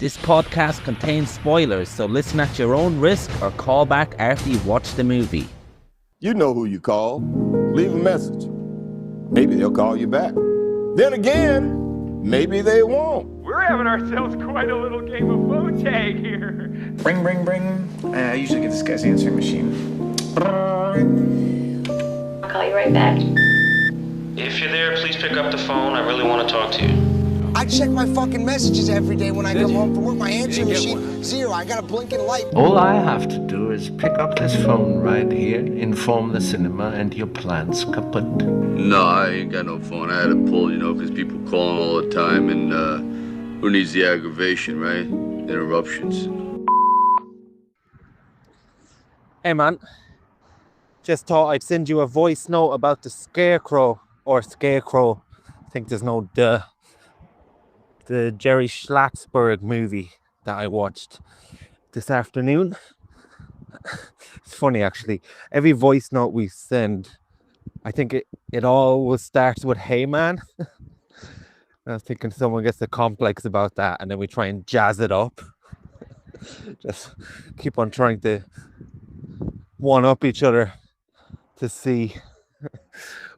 This podcast contains spoilers, so listen at your own risk or call back after you've watched the movie. You know who you call. Leave a message. Maybe they'll call you back. Then again, maybe they won't. We're having ourselves quite a little game of phone tag here. Ring, ring, ring. I usually get this guy's answering machine. I'll call you right back. If you're there, please pick up the phone. I really want to talk to you. I check my fucking messages every day when I come home from work. My answering machine, zero. I got a blinking light. All I have to do is pick up this phone right here, inform the cinema, and your plan's kaput. No, I ain't got no phone. I had to pull, because people calling all the time, and who needs the aggravation, right? Interruptions. Hey man, just thought I'd send you a voice note about the Scarecrow, or Scarecrow, I think there's no the Jerry Schatzberg movie that I watched this afternoon. It's funny actually, every voice note we send, I think it always starts with "Hey man." I was thinking someone gets a complex about that and then we try and jazz it up. Just keep on trying to one up each other to see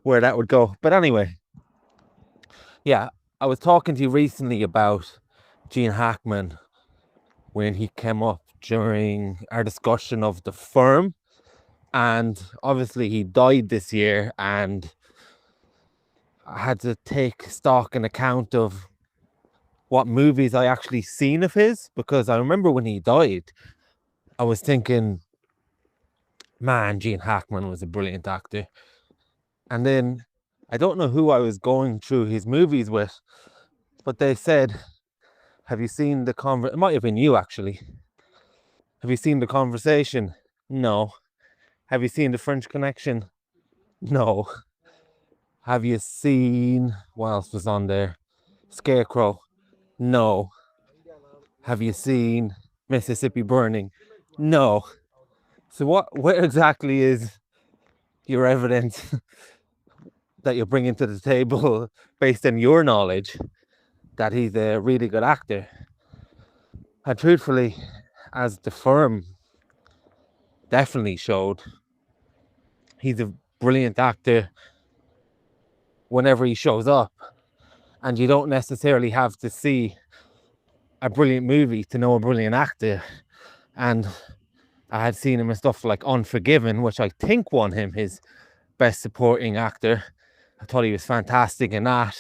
where that would go. But anyway, yeah, I was talking to you recently about Gene Hackman when he came up during our discussion of The Firm, and obviously he died this year, and I had to take stock and account of what movies I actually seen of his, because I remember when he died I was thinking, man, Gene Hackman was a brilliant actor. And then I don't know who I was going through his movies with, but they said, have you seen the it might have been you actually. Have you seen The Conversation? No. Have you seen The French Connection? No. Have you seen, what else was on there? Scarecrow? No. Have you seen Mississippi Burning? No. So where exactly is your evidence that you're bringing to the table based on your knowledge that he's a really good actor? And truthfully, as The Firm definitely showed, he's a brilliant actor whenever he shows up, and you don't necessarily have to see a brilliant movie to know a brilliant actor. And I had seen him in stuff like Unforgiven, which I think won him his best supporting actor. I thought he was fantastic in that.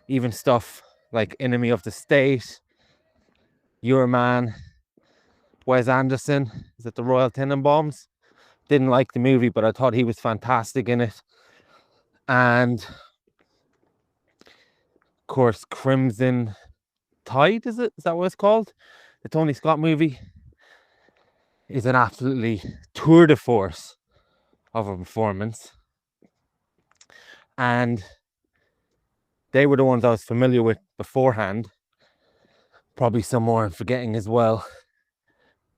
Even stuff like Enemy of the State, Your Man, Wes Anderson, is it The Royal Tenenbaums? Didn't like the movie, but I thought he was fantastic in it. And of course, Crimson Tide, is that what it's called? The Tony Scott movie is an absolutely tour de force of a performance. And they were the ones I was familiar with beforehand. Probably some more I'm forgetting as well.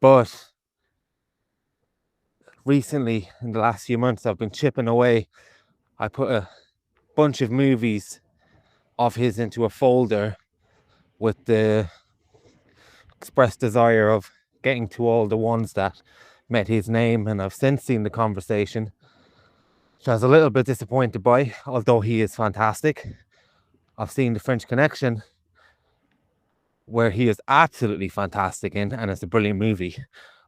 But recently, in the last few months, I've been chipping away. I put a bunch of movies of his into a folder with the express desire of getting to all the ones that met his name, and I've since seen The Conversation, which I was a little bit disappointed by, although he is fantastic. I've seen The French Connection, where he is absolutely fantastic in, and it's a brilliant movie.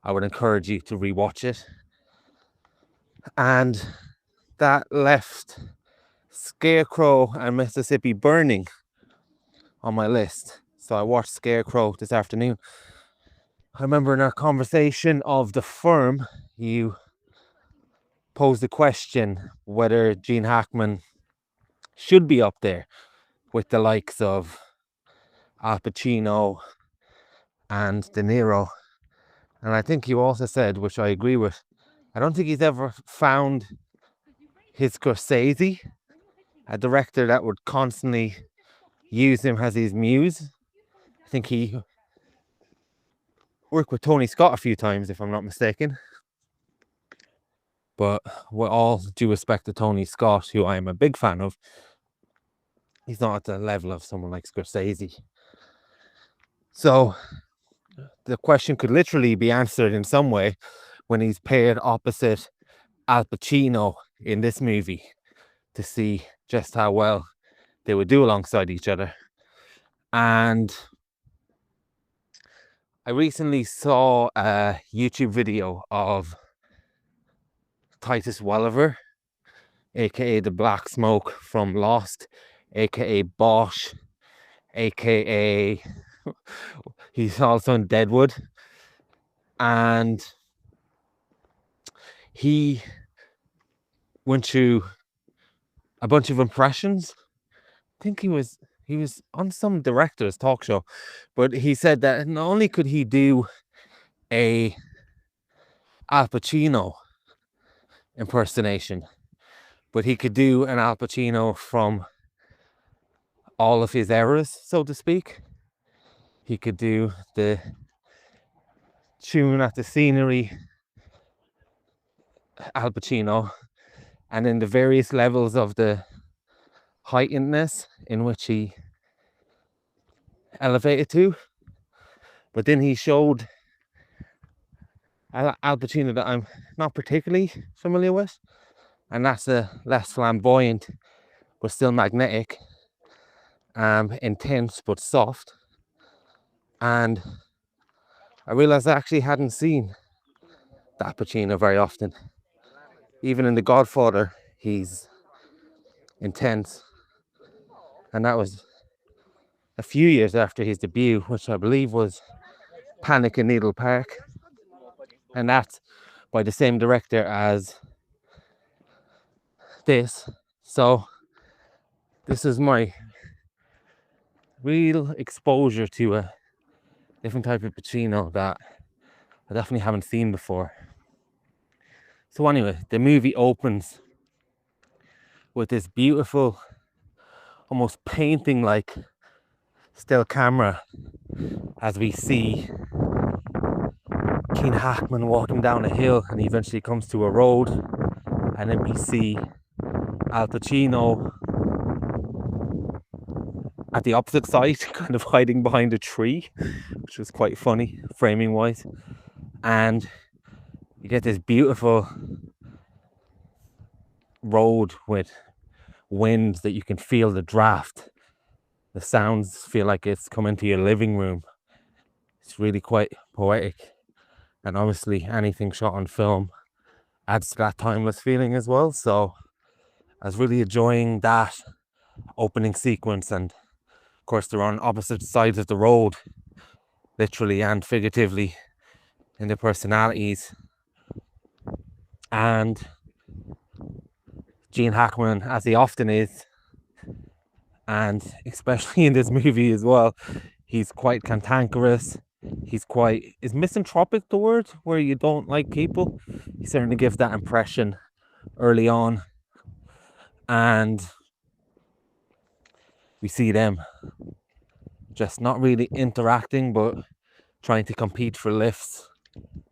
I would encourage you to rewatch it. And that left Scarecrow and Mississippi Burning on my list. So I watched Scarecrow this afternoon. I remember in our conversation of The Firm, you posed the question whether Gene Hackman should be up there with the likes of Al Pacino and De Niro. And I think you also said, which I agree with, I don't think he's ever found his Scorsese, a director that would constantly use him as his muse. I think he worked with Tony Scott a few times, if I'm not mistaken. But with all due respect to Tony Scott, who I am a big fan of, he's not at the level of someone like Scorsese. So the question could literally be answered in some way when he's paired opposite Al Pacino in this movie to see just how well they would do alongside each other. And I recently saw a YouTube video of Titus Welliver, aka the Black Smoke from Lost, aka Bosch, aka he's also in Deadwood, and he went through a bunch of impressions. I think he was on some director's talk show, but he said that not only could he do a Al Pacino impersonation, but he could do an Al Pacino from all of his eras, so to speak. He could do the tune at the scenery Al Pacino, and then the various levels of the heightenedness in which he elevated to. But then he showed Al Pacino that I'm not particularly familiar with, and that's a less flamboyant but still magnetic, intense but soft. And I realized I actually hadn't seen that Pacino very often. Even in The Godfather, he's intense, and that was a few years after his debut, which I believe was Panic in Needle Park, and that's by the same director as this. So this is my real exposure to a different type of Pacino that I definitely haven't seen before. So anyway, the movie opens with this beautiful, almost painting-like still camera as we see Gene Hackman walking down a hill, and he eventually comes to a road, and then we see Al Pacino at the opposite side, kind of hiding behind a tree, which was quite funny framing wise. And you get this beautiful road with winds that you can feel the draft. The sounds feel like it's coming to your living room. It's really quite poetic, and obviously anything shot on film adds to that timeless feeling as well. So I was really enjoying that opening sequence, and of course they're on opposite sides of the road, literally and figuratively, in their personalities. And Gene Hackman, as he often is, and especially in this movie as well, he's quite cantankerous. He's quite, is misanthropic the word, where you don't like people? He certainly gives that impression early on. And we see them just not really interacting, but trying to compete for lifts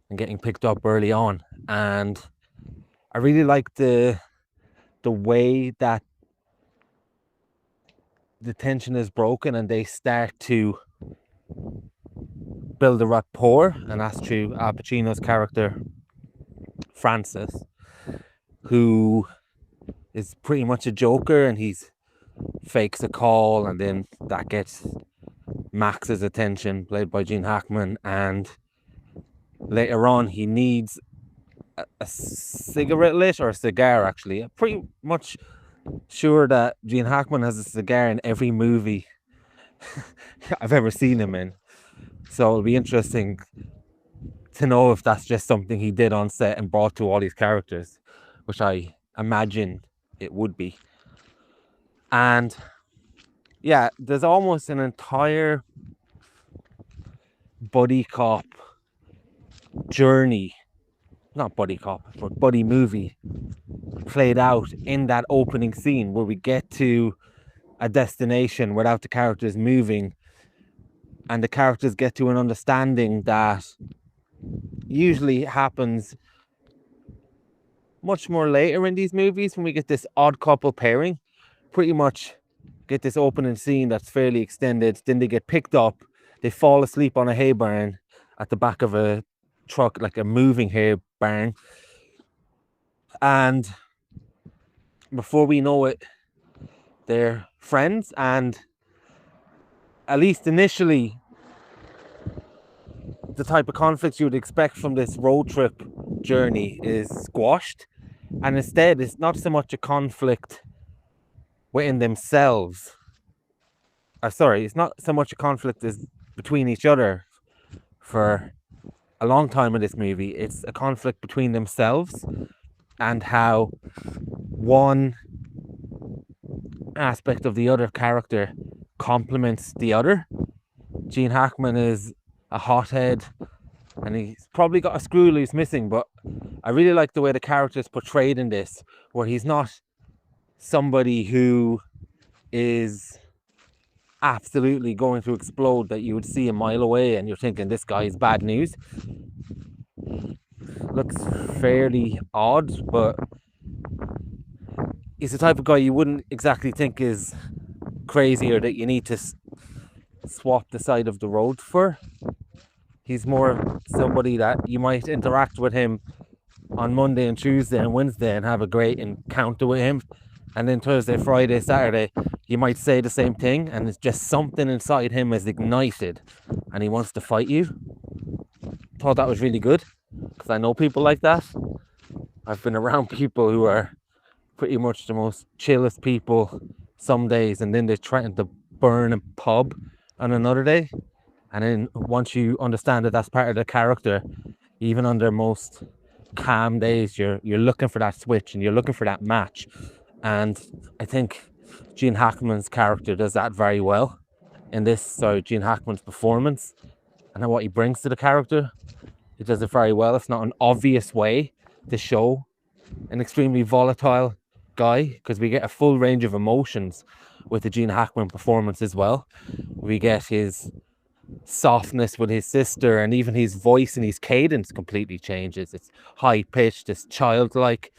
and getting picked up early on. And I really like the way that the tension is broken and they start to build a rapport, and that's through Al Pacino's character Francis, who is pretty much a joker, and he's fakes a call, and then that gets Max's attention, played by Gene Hackman, and later on he needs a cigarette lit, or a cigar actually. I'm pretty much sure that Gene Hackman has a cigar in every movie I've ever seen him in. So it'll be interesting to know if that's just something he did on set and brought to all these characters, which I imagine it would be. And yeah, there's almost an entire buddy cop journey, not buddy cop, but buddy movie played out in that opening scene, where we get to a destination without the characters moving, and the characters get to an understanding that usually happens much more later in these movies, when we get this odd couple pairing. Pretty much get this opening scene that's fairly extended, then they get picked up, they fall asleep on a hay barn at the back of a truck, like a moving hay barn. And before we know it, they're friends, and at least initially, the type of conflicts you would expect from this road trip journey is squashed. And instead, it's not so much a conflict within themselves. It's not so much a conflict as between each other for a long time in this movie. It's a conflict between themselves and how one aspect of the other character complements the other. Gene Hackman is a hothead, and he's probably got a screw loose missing, but I really like the way the character is portrayed in this, where he's not somebody who is absolutely going to explode that you would see a mile away and you're thinking this guy is bad news. Looks fairly odd, but he's the type of guy you wouldn't exactly think is crazy or that you need to swap the side of the road for. He's more somebody that you might interact with him on Monday and Tuesday and Wednesday and have a great encounter with him, and then Thursday, Friday, Saturday you might say the same thing, and it's just something inside him is ignited and he wants to fight you. Thought that was really good, because I know people like that. I've been around people who are pretty much the most chillest people some days, and then they're trying to burn a pub on another day. And then once you understand that that's part of the character, even on their most calm days, you're looking for that switch and you're looking for that match. And I think Gene Hackman's character does that very well in this. So Gene Hackman's performance and what he brings to the character, he does it very well. It's not an obvious way to show an extremely volatile guy, because we get a full range of emotions with the Gene Hackman performance as well. We get his softness with his sister, and even his voice and his cadence completely changes. It's high-pitched, it's childlike.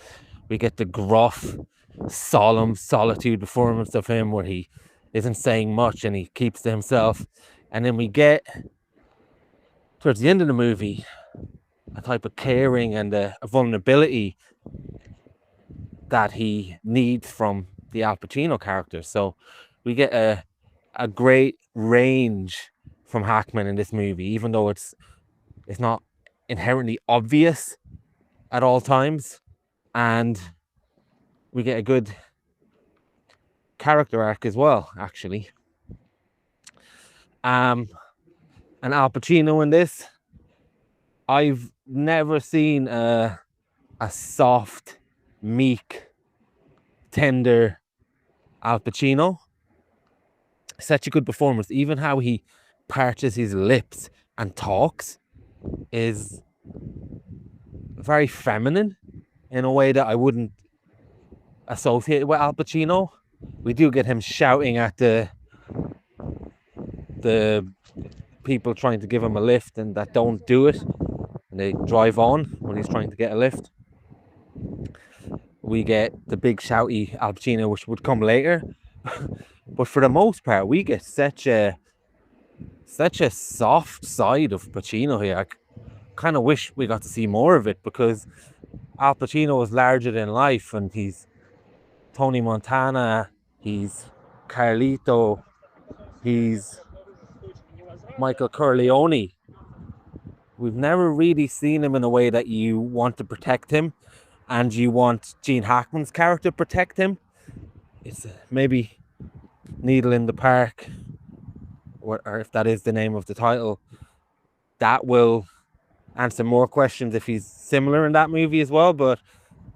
We get the gruff, solemn solitude performance of him where he isn't saying much and he keeps to himself. And then we get, towards the end of the movie, a type of caring and a vulnerability that he needs from the Al Pacino character. So we get a great range from Hackman in this movie, even though it's not inherently obvious at all times, and we get a good character arc as well, actually. And Al Pacino in this, I've never seen a soft, meek, tender Al Pacino. Such a good performance. Even how he parches his lips and talks is very feminine in a way that I wouldn't associate with Al Pacino. We do get him shouting at the people trying to give him a lift and that don't do it, and they drive on when he's trying to get a lift. We get the big shouty Al Pacino, which would come later. But for the most part, we get such a soft side of Pacino here. I kind of wish we got to see more of it, because Al Pacino is larger than life, and he's Tony Montana, he's Carlito, he's Michael Corleone. We've never really seen him in a way that you want to protect him and you want Gene Hackman's character to protect him. It's maybe Needle in the Park, or if that is the name of the title, that will answer more questions if he's similar in that movie as well. But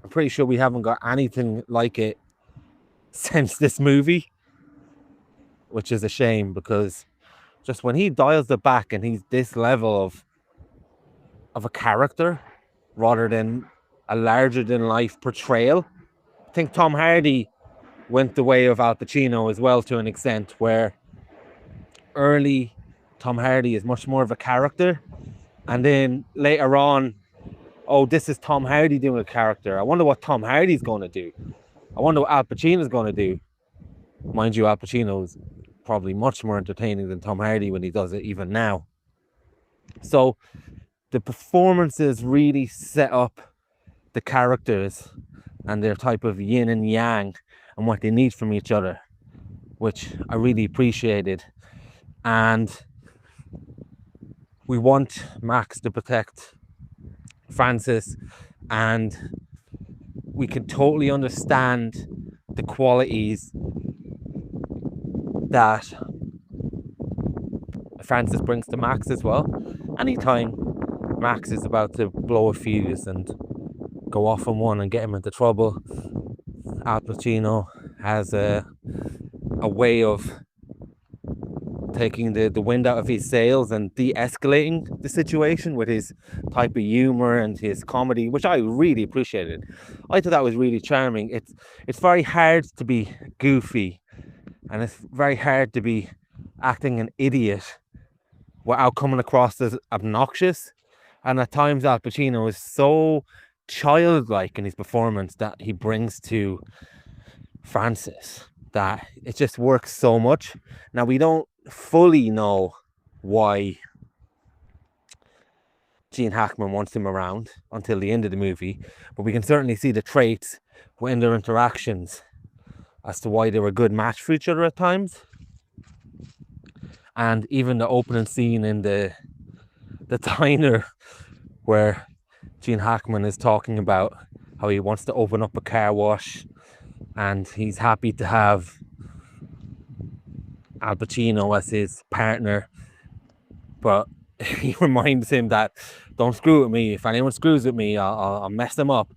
I'm pretty sure we haven't got anything like it since this movie, which is a shame, because just when he dials it back and he's this level of a character rather than a larger than life portrayal. I think Tom Hardy went the way of Al Pacino as well, to an extent, where early Tom Hardy is much more of a character, and then later on, oh, this is Tom Hardy doing a character. I wonder what Tom Hardy's going to do. I wonder what Al Pacino's going to do. Mind you, Al Pacino's probably much more entertaining than Tom Hardy when he does it even now. So the performances really set up the characters and their type of yin and yang and what they need from each other, which I really appreciated. And we want Max to protect Francis, and we can totally understand the qualities that Francis brings to Max as well. Anytime Max is about to blow a fuse and go off on one and get him into trouble, Al Pacino has a way of taking the wind out of his sails and de-escalating the situation with his type of humor and his comedy, which I really appreciated. I thought that was really charming. It's very hard to be goofy, and it's very hard to be acting an idiot without coming across as obnoxious. And at times Al Pacino is so childlike in his performance that he brings to Francis that it just works so much. Now, we don't fully know why Gene Hackman wants him around until the end of the movie, but we can certainly see the traits within their interactions as to why they were a good match for each other at times. And even the opening scene in the diner where Gene Hackman is talking about how he wants to open up a car wash and he's happy to have Al Pacino as his partner, but he reminds him that don't screw with me. If anyone screws with me, I'll mess them up.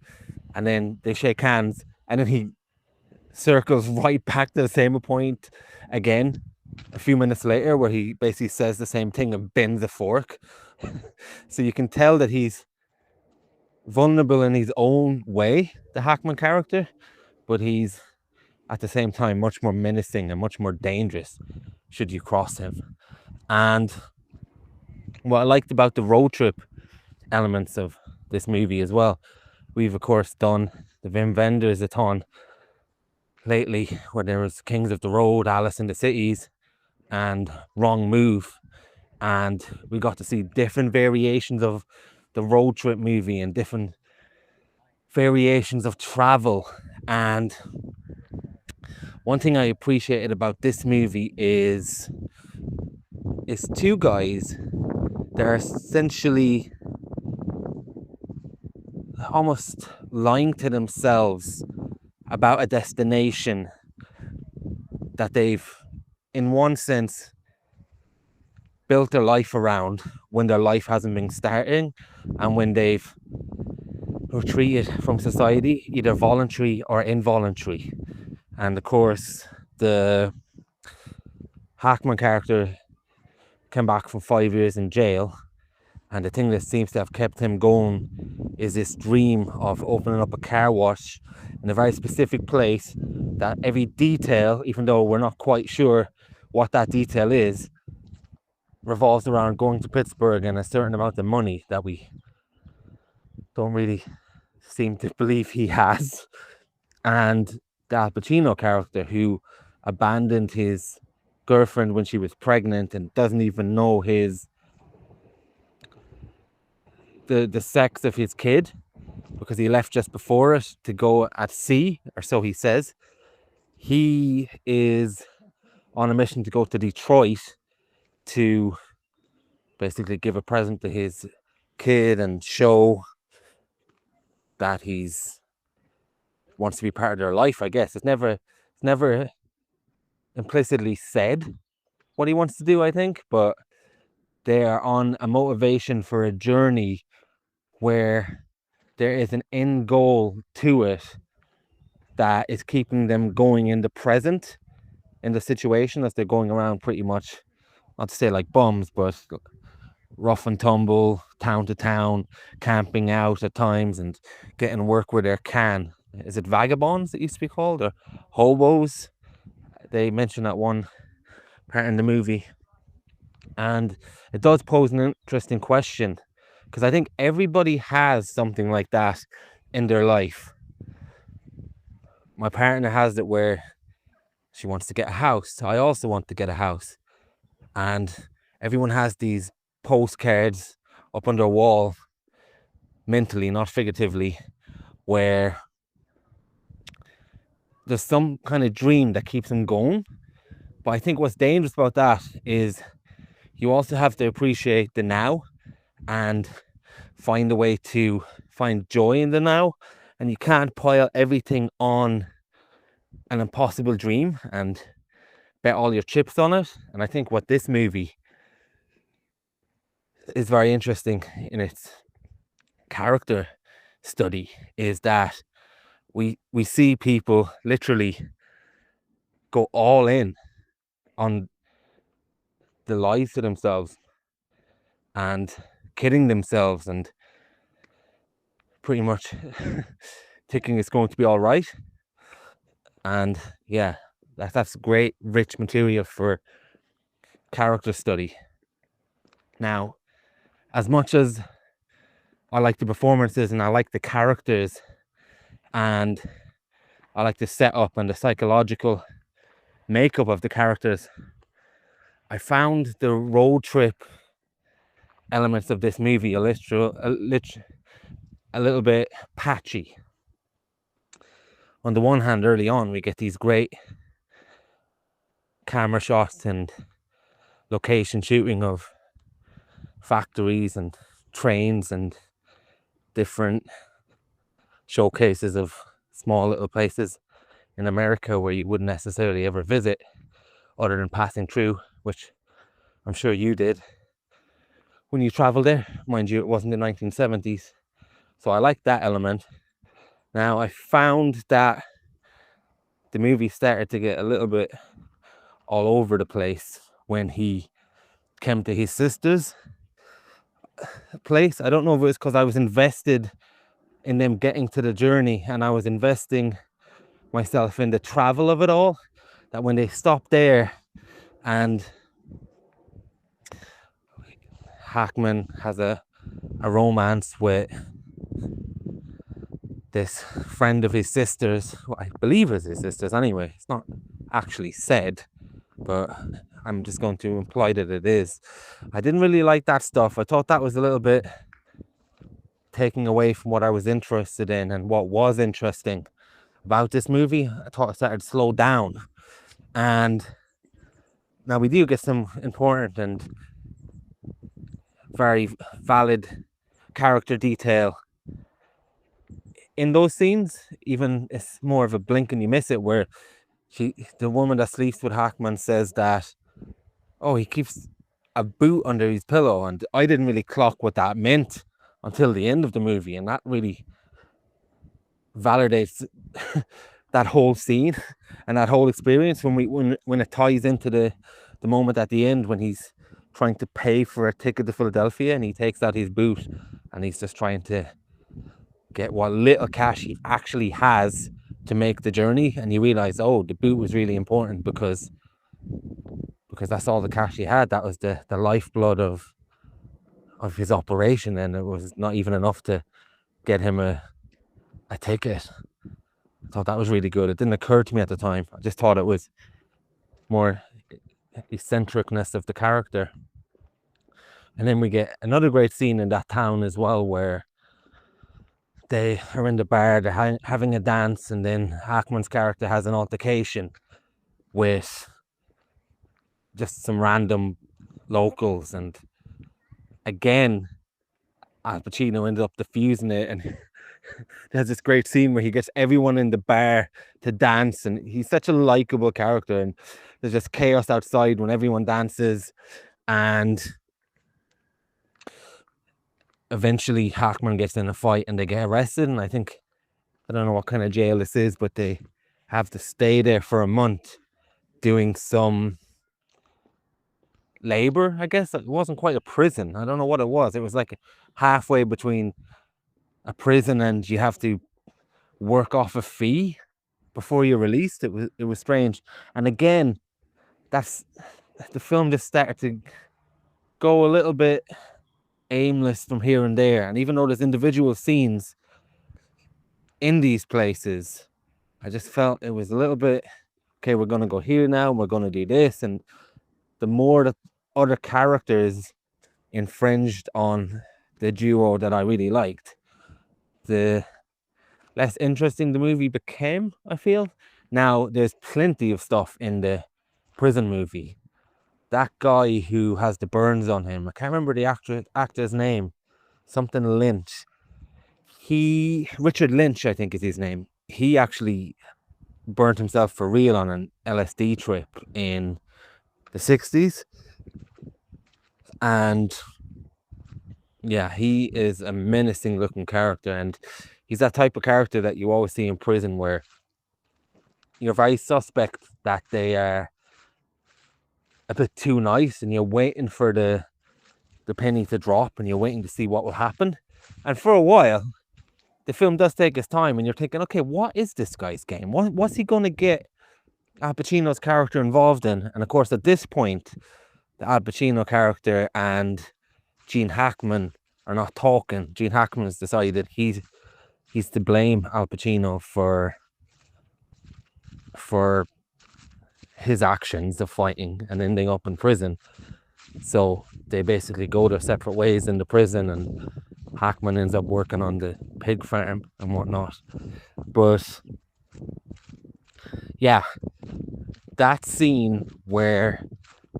And then they shake hands, and then he circles right back to the same point again a few minutes later, where he basically says the same thing and bends a fork. So you can tell that he's vulnerable in his own way, the Hackman character, but he's at the same time much more menacing and much more dangerous should you cross him. And what I liked about the road trip elements of this movie as well, we've of course done the Wim Wenders-a-thon lately, where there was Kings of the Road, Alice in the Cities, and Wrong Move, and we got to see different variations of the road trip movie and different variations of travel. And one thing I appreciated about this movie is two guys that are essentially almost lying to themselves about a destination that they've, in one sense, built their life around when their life hasn't been starting, and when they've retreated from society, either voluntary or involuntary. And of course, the Hackman character came back from 5 years in jail, and the thing that seems to have kept him going is this dream of opening up a car wash in a very specific place, that every detail, even though we're not quite sure what that detail is, revolves around going to Pittsburgh and a certain amount of money that we don't really seem to believe he has. And the Al Pacino character, who abandoned his girlfriend when she was pregnant and doesn't even know the sex of his kid, because he left just before it to go at sea, or so he says. He is on a mission to go to Detroit to basically give a present to his kid and show that he's wants to be part of their life, I guess. It's never implicitly said what he wants to do, I think, but they are on a motivation for a journey where there is an end goal to it that is keeping them going in the present, in the situation, as they're going around pretty much, not to say like bums, but rough and tumble, town to town, camping out at times and getting work where they can. Is it vagabonds it used to be called, or hobos? They mention that one part in the movie. And it does pose an interesting question, because I think everybody has something like that in their life. My partner has it where She wants to get a house. I also want to get a house. And everyone has these postcards up on their wall, mentally, not figuratively, where there's some kind of dream that keeps them going. But I think what's dangerous about that is you also have to appreciate the now and find a way to find joy in the now. And you can't pile everything on an impossible dream and bet all your chips on it. And I think what this movie is very interesting in its character study is that we see people literally go all in on the lies to themselves and kidding themselves and pretty much thinking it's going to be all right. And yeah, that's great rich material for character study. Now, as much as I like the performances and I like the characters and I like the setup and the psychological makeup of the characters, I found the road trip elements of this movie a little bit patchy. On the one hand, early on, we get these great camera shots and location shooting of factories and trains and different showcases of small little places in America where you wouldn't necessarily ever visit other than passing through, which I'm sure you did when you traveled there. Mind you, it wasn't the 1970s. So I like that element. Now, I found that the movie started to get a little bit all over the place when he came to his sister's place. I don't know if it was because I was invested in them getting to the journey and I was investing myself in the travel of it all, that when they stopped there and Hackman has a romance with this friend of his sister's, well, I believe it's his sister's anyway, it's not actually said, but I'm just going to imply that it is. I didn't really like that stuff. I thought that was a little bit taking away from what I was interested in and what was interesting about this movie. I thought it started to slow down. And now we do get some important and very valid character detail in those scenes. Even it's more of a blink and you miss it, where the woman that sleeps with Hackman says that, oh, he keeps a boot under his pillow, and I didn't really clock what that meant until the end of the movie, and that really validates that whole scene and that whole experience when it ties into the moment at the end when he's trying to pay for a ticket to Philadelphia and he takes out his boot and he's just trying to get what little cash he actually has to make the journey, and you realize, oh, the boot was really important because that's all the cash he had. That was the lifeblood of his operation, and it was not even enough to get him a ticket. I thought that was really good. It didn't occur to me at the time. I just thought it was more eccentricness of the character. And then we get another great scene in that town as well, where they are in the bar, they're having a dance, and then Hackman's character has an altercation with just some random locals, and again Al Pacino ended up diffusing it, and there's this great scene where he gets everyone in the bar to dance, and he's such a likable character, and there's just chaos outside when everyone dances, and eventually Hackman gets in a fight and they get arrested. And I don't know what kind of jail this is, but they have to stay there for a month doing some labor, I guess. It wasn't quite a prison. I don't know what it was. It was like halfway between a prison and you have to work off a fee before you're released. It was strange. And again, the film just started to go a little bit aimless from here and there. And even though there's individual scenes in these places, I just felt it was a little bit okay, we're going to go here now, and we're going to do this. And the more that other characters infringed on the duo that I really liked, the less interesting the movie became, I feel. Now, there's plenty of stuff in the prison movie. That guy who has the burns on him, I can't remember the actor's name, something Lynch. Richard Lynch, I think is his name. He actually burnt himself for real on an LSD trip in the 60s. And yeah, he is a menacing looking character, and he's that type of character that you always see in prison where you're very suspect that they are a bit too nice, and you're waiting for the penny to drop, and you're waiting to see what will happen. And for a while, the film does take its time, and you're thinking, okay, what is this guy's game? What's he going to get Al Pacino's character involved in? And of course, at this point, the Al Pacino character and Gene Hackman are not talking. Gene Hackman has decided he's to blame Al Pacino for his actions of fighting and ending up in prison. So they basically go their separate ways in the prison, and Hackman ends up working on the pig farm and whatnot. But yeah, that scene where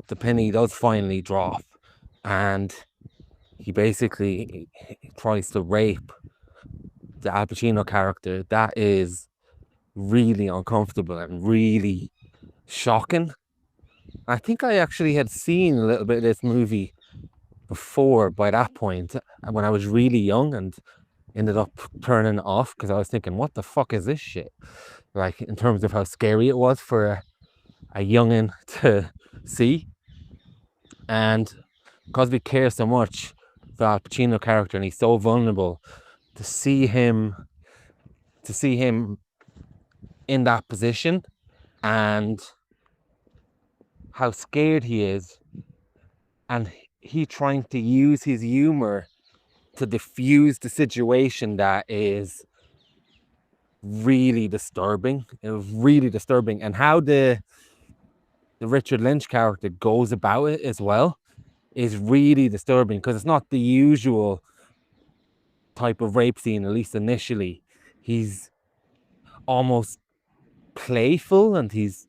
the penny does finally drop and he basically tries to rape the Al Pacino character, that is really uncomfortable and really shocking. I think I actually had seen a little bit of this movie before by that point when I was really young, and ended up turning it off because I was thinking, what the fuck is this shit? Like, in terms of how scary it was for a youngin' to see. And because we care so much for Al Pacino character and he's so vulnerable, to see him in that position and how scared he is, and he trying to use his humor to diffuse the situation, that is really disturbing. It was really disturbing. And how the Richard Lynch character goes about it as well is really disturbing, because it's not the usual type of rape scene, at least initially. He's almost playful, and he's,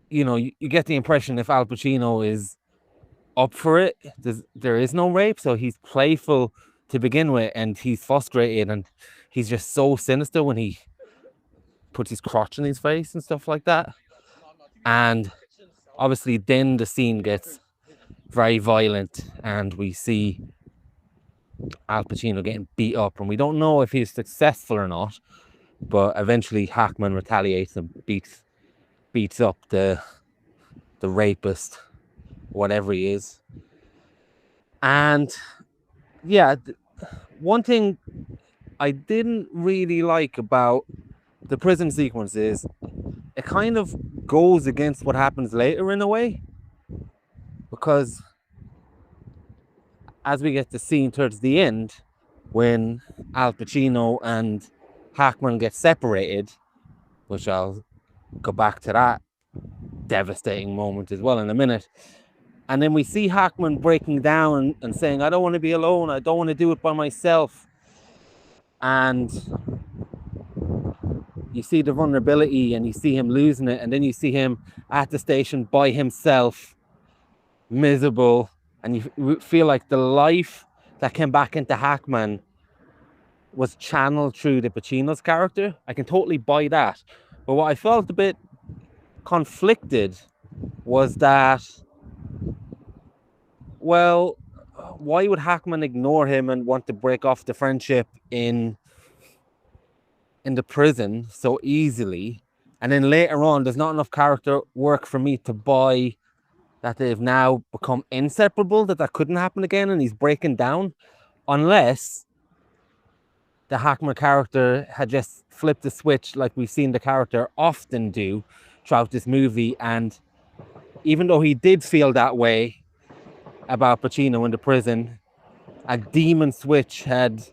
you know, you get the impression if Al Pacino is up for it, there is no rape, so he's playful to begin with, and he's frustrated, and he's just so sinister when he puts his crotch in his face and stuff like that. And obviously then the scene gets very violent, and we see Al Pacino getting beat up, and we don't know if he's successful or not, but eventually Hackman retaliates and beats up the rapist, whatever he is. And yeah, one thing I didn't really like about the prison sequence is it kind of goes against what happens later in a way, because as we get the scene towards the end when Al Pacino and Hackman get separated, which I'll go back to that devastating moment as well in a minute, and then we see Hackman breaking down and saying, I don't want to be alone, I don't want to do it by myself. And you see the vulnerability, and you see him losing it, and then you see him at the station by himself, miserable, and you feel like the life that came back into Hackman was channeled through the Pacino's character. I can totally buy that. But what I felt a bit conflicted was that, well, why would Hackman ignore him and want to break off the friendship in the prison so easily? And then later on, there's not enough character work for me to buy that they've now become inseparable, that couldn't happen again, and he's breaking down, unless the Hackman character had just flipped the switch like we've seen the character often do throughout this movie. And even though he did feel that way about Pacino in the prison, a demon switch had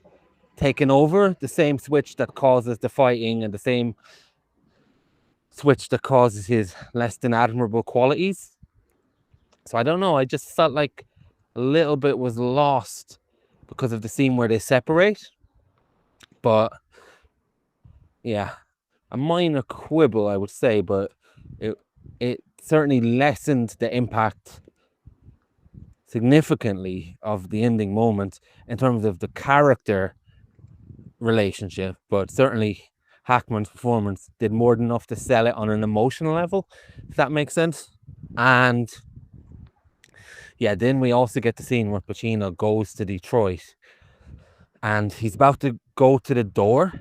taken over, the same switch that causes the fighting and the same switch that causes his less than admirable qualities. So I don't know, I just felt like a little bit was lost because of the scene where they separate. But yeah, a minor quibble, I would say, but it certainly lessened the impact significantly of the ending moment in terms of the character relationship. But certainly Hackman's performance did more than enough to sell it on an emotional level, if that makes sense. And yeah, then we also get the scene where Pacino goes to Detroit and he's about to go to the door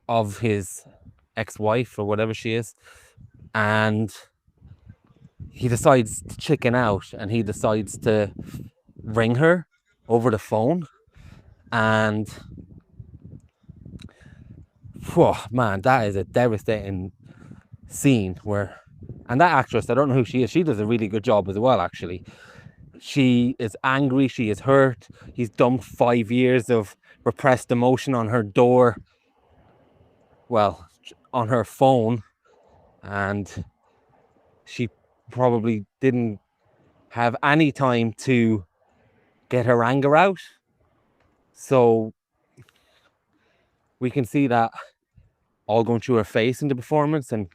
of his ex-wife or whatever she is, and he decides to chicken out and he decides to ring her over the phone. And whew, man, that is a devastating scene where, and that actress, I don't know who she is, she does a really good job as well, actually. She is angry, she is hurt, he's dumped 5 years of repressed emotion on her door, well, on her phone, and she probably didn't have any time to get her anger out. So we can see that all going through her face in the performance and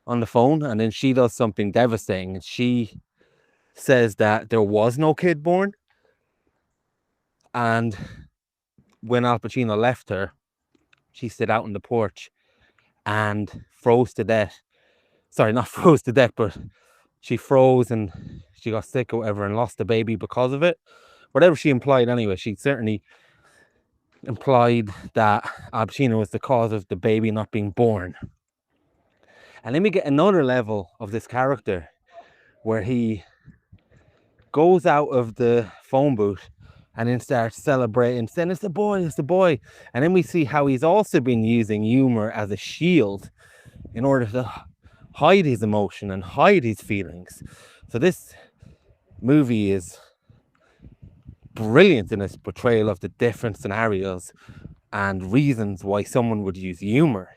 on the phone. And then she does something devastating, and she says that there was no kid born. And when Al Pacino left her, she stood out on the porch and froze to death. Sorry, not froze to death, but she froze and she got sick or whatever and lost the baby because of it. Whatever she implied anyway, she certainly implied that Al Pacino was the cause of the baby not being born. And then we get another level of this character where he goes out of the phone booth and then starts celebrating, saying, it's the boy, it's the boy. And then we see how he's also been using humor as a shield in order to hide his emotion and hide his feelings. So this movie is brilliant in its portrayal of the different scenarios and reasons why someone would use humor.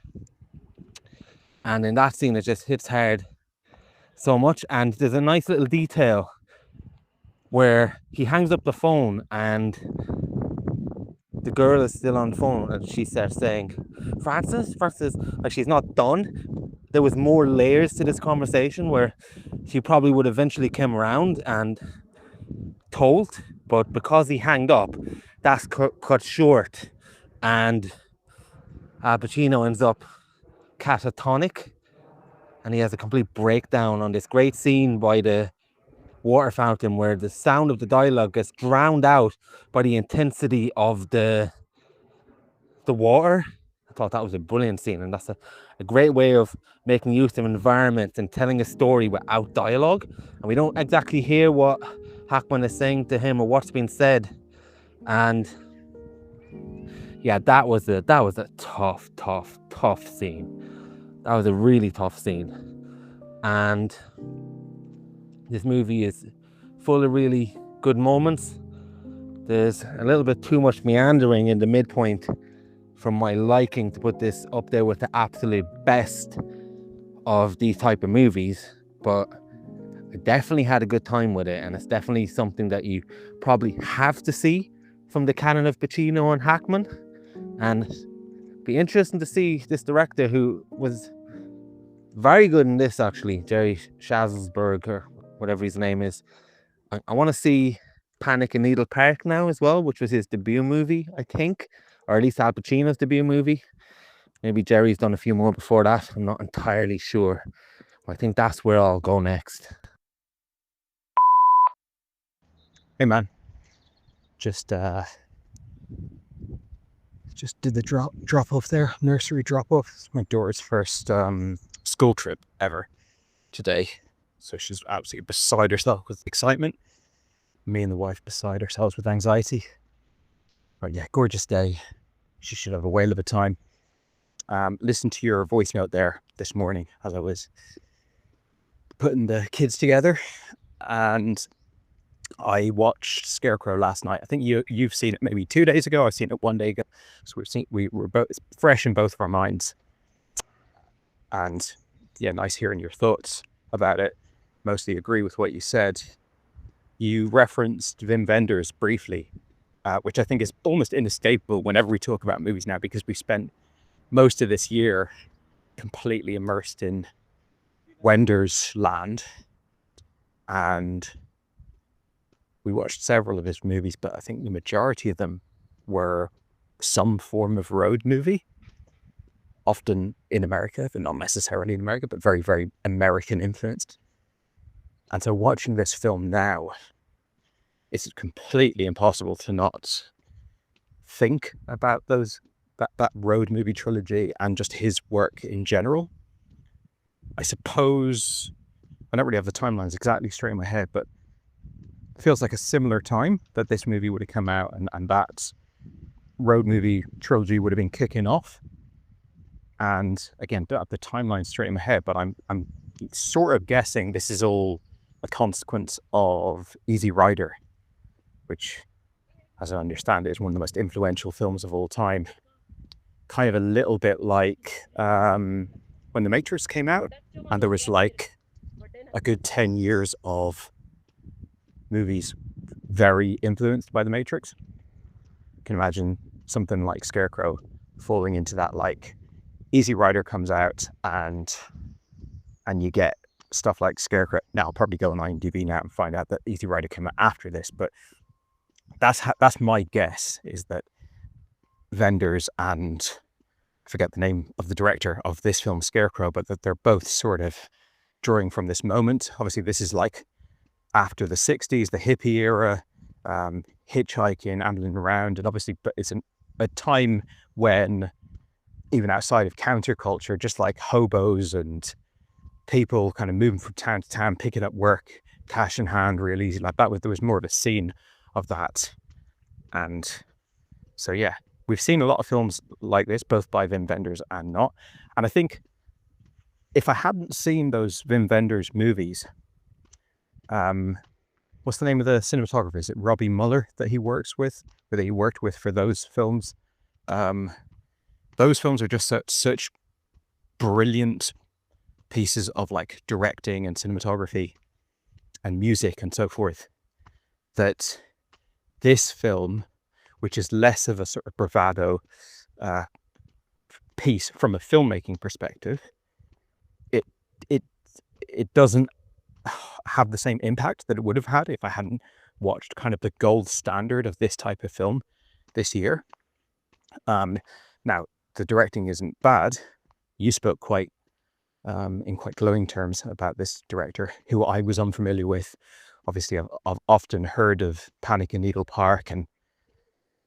And in that scene, it just hits hard so much. And there's a nice little detail where he hangs up the phone and the girl is still on the phone and she starts saying, Francis, like she's not done. There was more layers to this conversation where she probably would eventually come around and told, but because he hanged up, that's cut short, and Pacino ends up catatonic and he has a complete breakdown on this great scene by the water fountain where the sound of the dialogue gets drowned out by the intensity of the water. I thought that was a brilliant scene, and that's a great way of making use of environment and telling a story without dialogue. And we don't exactly hear what Hackman is saying to him or what's being said. And yeah, that was a tough scene. That was a really tough scene. And this movie is full of really good moments. There's a little bit too much meandering in the midpoint from my liking to put this up there with the absolute best of these type of movies, but I definitely had a good time with it, and it's definitely something that you probably have to see from the canon of Pacino and Hackman. And it'd be interesting to see this director, who was very good in this actually, Jerry Schatzberg or whatever his name is. I want to see Panic in Needle Park now as well, which was his debut movie, I think, or at least Al Pacino's debut movie. Maybe Jerry's done a few more before that, I'm not entirely sure. I think that's where I'll go next. Hey man, just did the drop off there, nursery drop off. It's my daughter's first school trip ever today, so she's absolutely beside herself with excitement. Me and the wife beside ourselves with anxiety. But yeah, gorgeous day. She should have a whale of a time. Listened to your voice note there this morning as I was putting the kids together, and I watched Scarecrow last night. I think you've seen it maybe 2 days ago. I've seen it 1 day ago. So we were both fresh in both of our minds. And yeah, nice hearing your thoughts about it. Mostly agree with what you said. You referenced Wim Wenders briefly, which I think is almost inescapable whenever we talk about movies now, because we spent most of this year completely immersed in Wenders land, and we watched several of his movies, but I think the majority of them were some form of road movie, often in America, but not necessarily in America, but very, very American influenced. And so watching this film now, it's completely impossible to not think about that road movie trilogy and just his work in general. I suppose I don't really have the timelines exactly straight in my head, but it feels like a similar time that this movie would have come out, and that road movie trilogy would have been kicking off. And again, don't have the timeline straight in my head, but I'm sort of guessing this is all a consequence of Easy Rider, which, as I understand it, is one of the most influential films of all time. Kind of a little bit like when The Matrix came out, and there was like a good 10 years of movies very influenced by The Matrix. You can imagine something like Scarecrow falling into that. Like, Easy Rider comes out and you get stuff like Scarecrow. Now I'll probably go on IMDb now and find out that Easy Rider came out after this, but that's my guess, is that Wenders and I forget the name of the director of this film, Scarecrow, but that they're both sort of drawing from this moment. Obviously, this is like after the 60s, the hippie era, hitchhiking, ambling around, and obviously, but it's a time when even outside of counterculture, just like hobos and people kind of moving from town to town, picking up work, cash in hand, real easy like that. There was more of a scene of that. And so, yeah, we've seen a lot of films like this, both by Wim Wenders and not. And I think if I hadn't seen those Wim Wenders movies, what's the name of the cinematographer? Is it Robbie Muller that he works with, or that he worked with for those films? Those films are just such brilliant pieces of like directing and cinematography and music and so forth, that this film, which is less of a sort of bravado piece from a filmmaking perspective, it doesn't have the same impact that it would have had if I hadn't watched kind of the gold standard of this type of film this year. Now, the directing isn't bad. You spoke in quite glowing terms about this director, who I was unfamiliar with. Obviously, I've often heard of Panic in Needle Park, and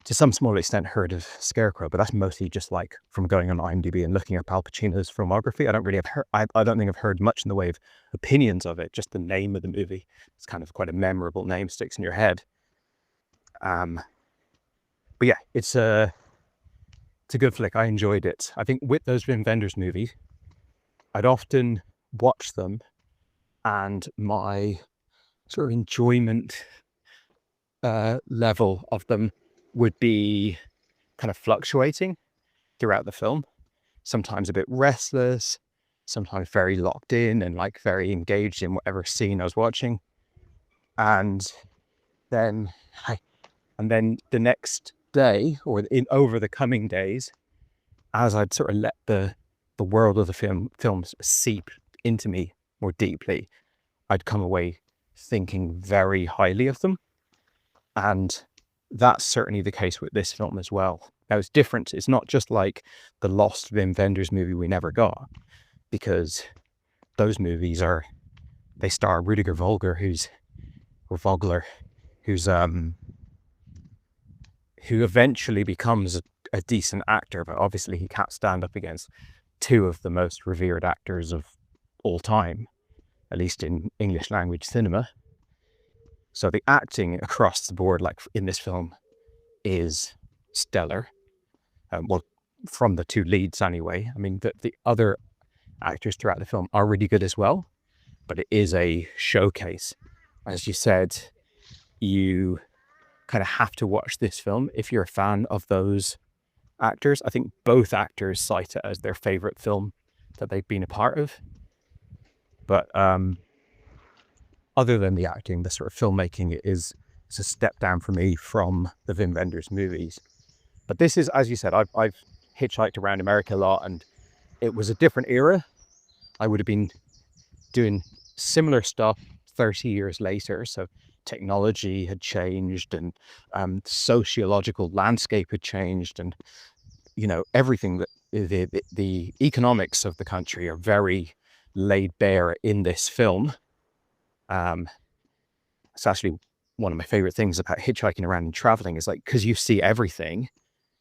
to some small extent heard of Scarecrow, but that's mostly just like from going on IMDb and looking at Al Pacino's filmography. I don't think I've heard much in the way of opinions of it. Just the name of the movie, it's kind of quite a memorable name, sticks in your head. But yeah, it's a good flick. I enjoyed it. I think with those Wim Wenders movies, I'd often watch them, and my sort of enjoyment level of them would be kind of fluctuating throughout the film. Sometimes a bit restless, sometimes very locked in and like very engaged in whatever scene I was watching. And then the next day, or over the coming days, as I'd sort of let the world of the films seep into me more deeply, I'd come away thinking very highly of them. And that's certainly the case with this film as well. Now, it's different. It's not just like the lost Wim Wenders movie we never got, because those movies they star Rudiger Vogler, who eventually becomes a decent actor, but obviously he can't stand up against two of the most revered actors of all time, at least in English language cinema. So the acting across the board, like in this film, is stellar. Well, from the two leads anyway. I mean, the other actors throughout the film are really good as well, but it is a showcase. As you said, you kind of have to watch this film if you're a fan of those actors. I think both actors cite it as their favorite film that they've been a part of. But other than the acting, the sort of filmmaking is a step down for me from the Wim Wenders movies. But this is, as you said, I've hitchhiked around America a lot, and it was a different era. I would have been doing similar stuff 30 years later. So technology had changed, and sociological landscape had changed, and everything that the economics of the country are very laid bare in this film. It's actually one of my favorite things about hitchhiking around and traveling is like, because you see everything,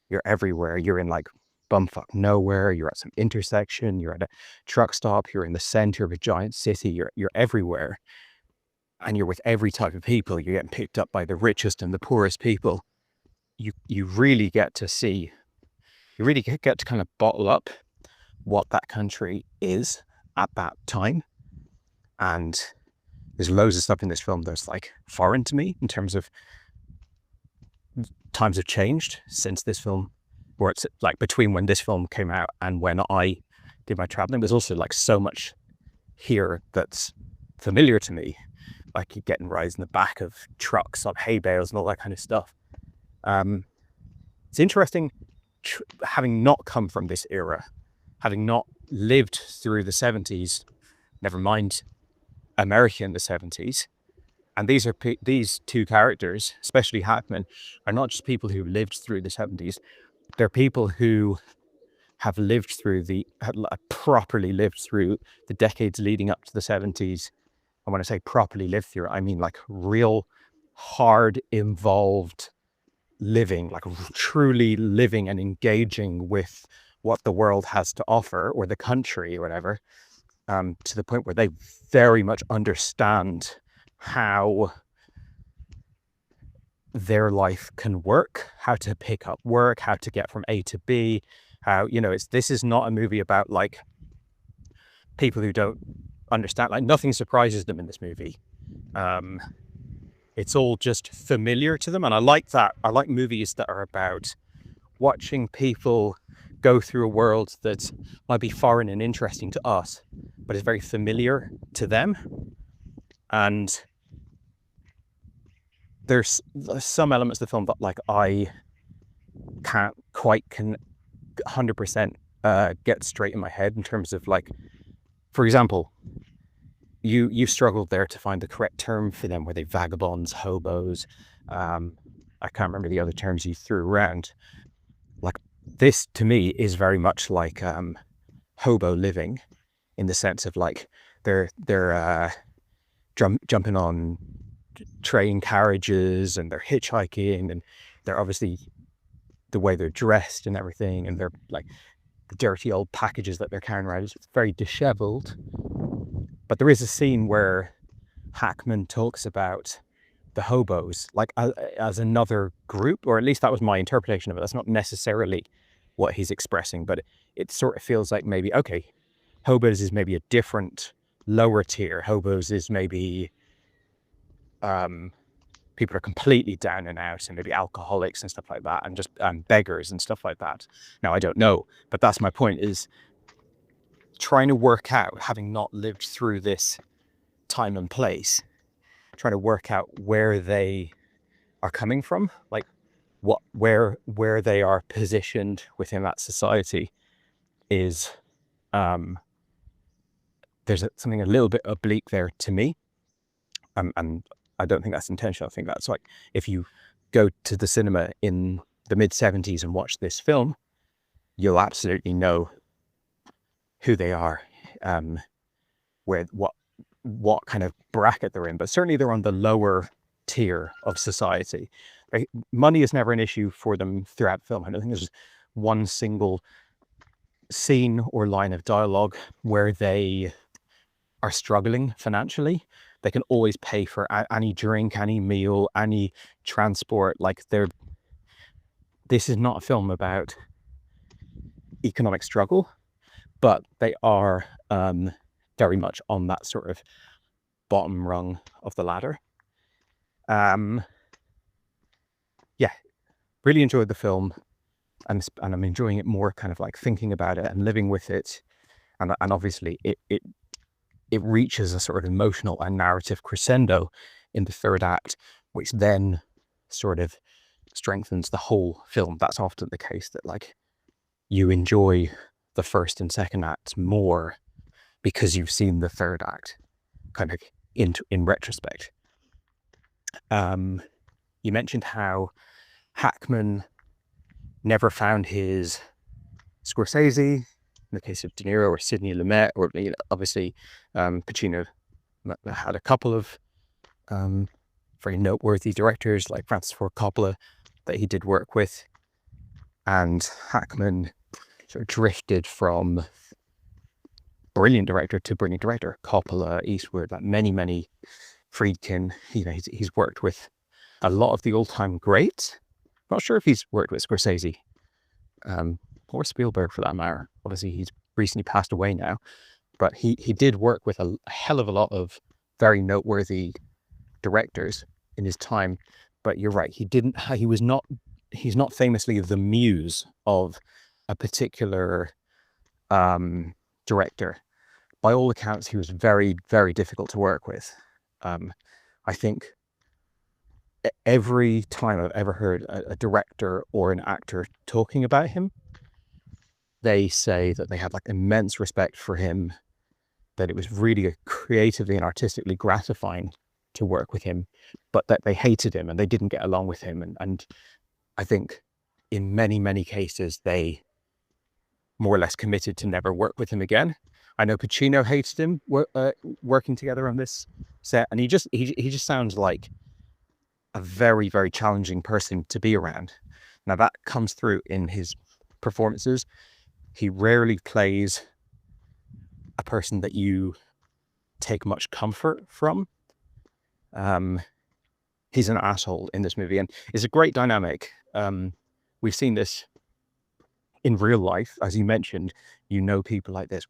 you're everywhere. You're in like bumfuck nowhere. You're at some intersection. You're at a truck stop. You're in the center of a giant city. You're everywhere, and you're with every type of people. You're getting picked up by the richest and the poorest people. You really get to see. You really get to kind of bottle up what that country is at that time. And there's loads of stuff in this film that's like foreign to me in terms of times have changed since this film, or it's like between when this film came out and when I did my traveling. There's also like so much here that's familiar to me, like you getting rides in the back of trucks on hay bales and all that kind of stuff. It's interesting having not come from this era, having not lived through the 70s, never mind America in the 70s. And these two characters, especially Hackman, are not just people who lived through the 70s. They're people who have properly lived through the decades leading up to the 70s. And when I say properly lived through, I mean like real hard, involved living, like truly living and engaging with what the world has to offer, or the country or whatever, to the point where they very much understand how their life can work, how to pick up work, how to get from A to B, how, this is not a movie about like people who don't understand, like nothing surprises them in this movie. It's all just familiar to them. And I like that. I like movies that are about watching people go through a world that might be foreign and interesting to us, but is very familiar to them. And there's some elements of the film that like I can't quite 100% get straight in my head in terms of like, for example, you struggled there to find the correct term for them. Were they vagabonds, hobos? I can't remember the other terms you threw around. Like this to me is very much like hobo living, in the sense of like they're jumping on train carriages and they're hitchhiking, and they're obviously the way they're dressed and everything, and they're like the dirty old packages that they're carrying around. It's very disheveled. But there is a scene where Hackman talks about the hobos like as another group, or at least that was my interpretation of it. That's not necessarily what he's expressing, but it sort of feels like maybe, okay, hobos is maybe a different lower tier. Hobos is maybe people are completely down and out, and maybe alcoholics and stuff like that, and just beggars and stuff like that. Now, I don't know, but that's my point, is trying to work out, having not lived through this time and place, trying to work out where they are coming from, like where they are positioned within that society is, there's something a little bit oblique there to me. And I don't think that's intentional. I think that's like, if you go to the cinema in the mid-70s and watch this film, you'll absolutely know who they are, where what kind of bracket they're in. But certainly they're on the lower tier of society. Right? Money is never an issue for them throughout the film. I don't think there's one single scene or line of dialogue where they are struggling financially. They can always pay for any drink, any meal, any transport. Like this is not a film about economic struggle, but they are very much on that sort of bottom rung of the ladder. Yeah, really enjoyed the film, and I'm enjoying it more kind of like thinking about it and living with it and obviously it reaches a sort of emotional and narrative crescendo in the third act, which then sort of strengthens the whole film. That's often the case, that like you enjoy the first and second acts more because you've seen the third act kind of in retrospect. You mentioned how Hackman never found his Scorsese, in the case of De Niro, or Sidney Lumet, or obviously Pacino had a couple of very noteworthy directors like Francis Ford Coppola that he did work with, and Hackman sort of drifted from brilliant director to brilliant director. Coppola, Eastwood, like many Friedkin. He's worked with a lot of the all-time greats. Not sure if he's worked with Scorsese or Spielberg for that matter. Obviously, he's recently passed away now, but he did work with a hell of a lot of very noteworthy directors in his time. But you're right, he's not famously the muse of a particular director. By all accounts, he was very, very difficult to work with. I think every time I've ever heard a director or an actor talking about him, they say that they had like immense respect for him, that it was really creatively and artistically gratifying to work with him, but that they hated him and they didn't get along with him. And I think in many cases, they more or less committed to never work with him again. I know Pacino hated him working together on this set, and he just sounds like a very, very challenging person to be around. Now that comes through in his performances. He rarely plays a person that you take much comfort from. He's an asshole in this movie, and it's a great dynamic. We've seen this in real life, as you mentioned. People like this.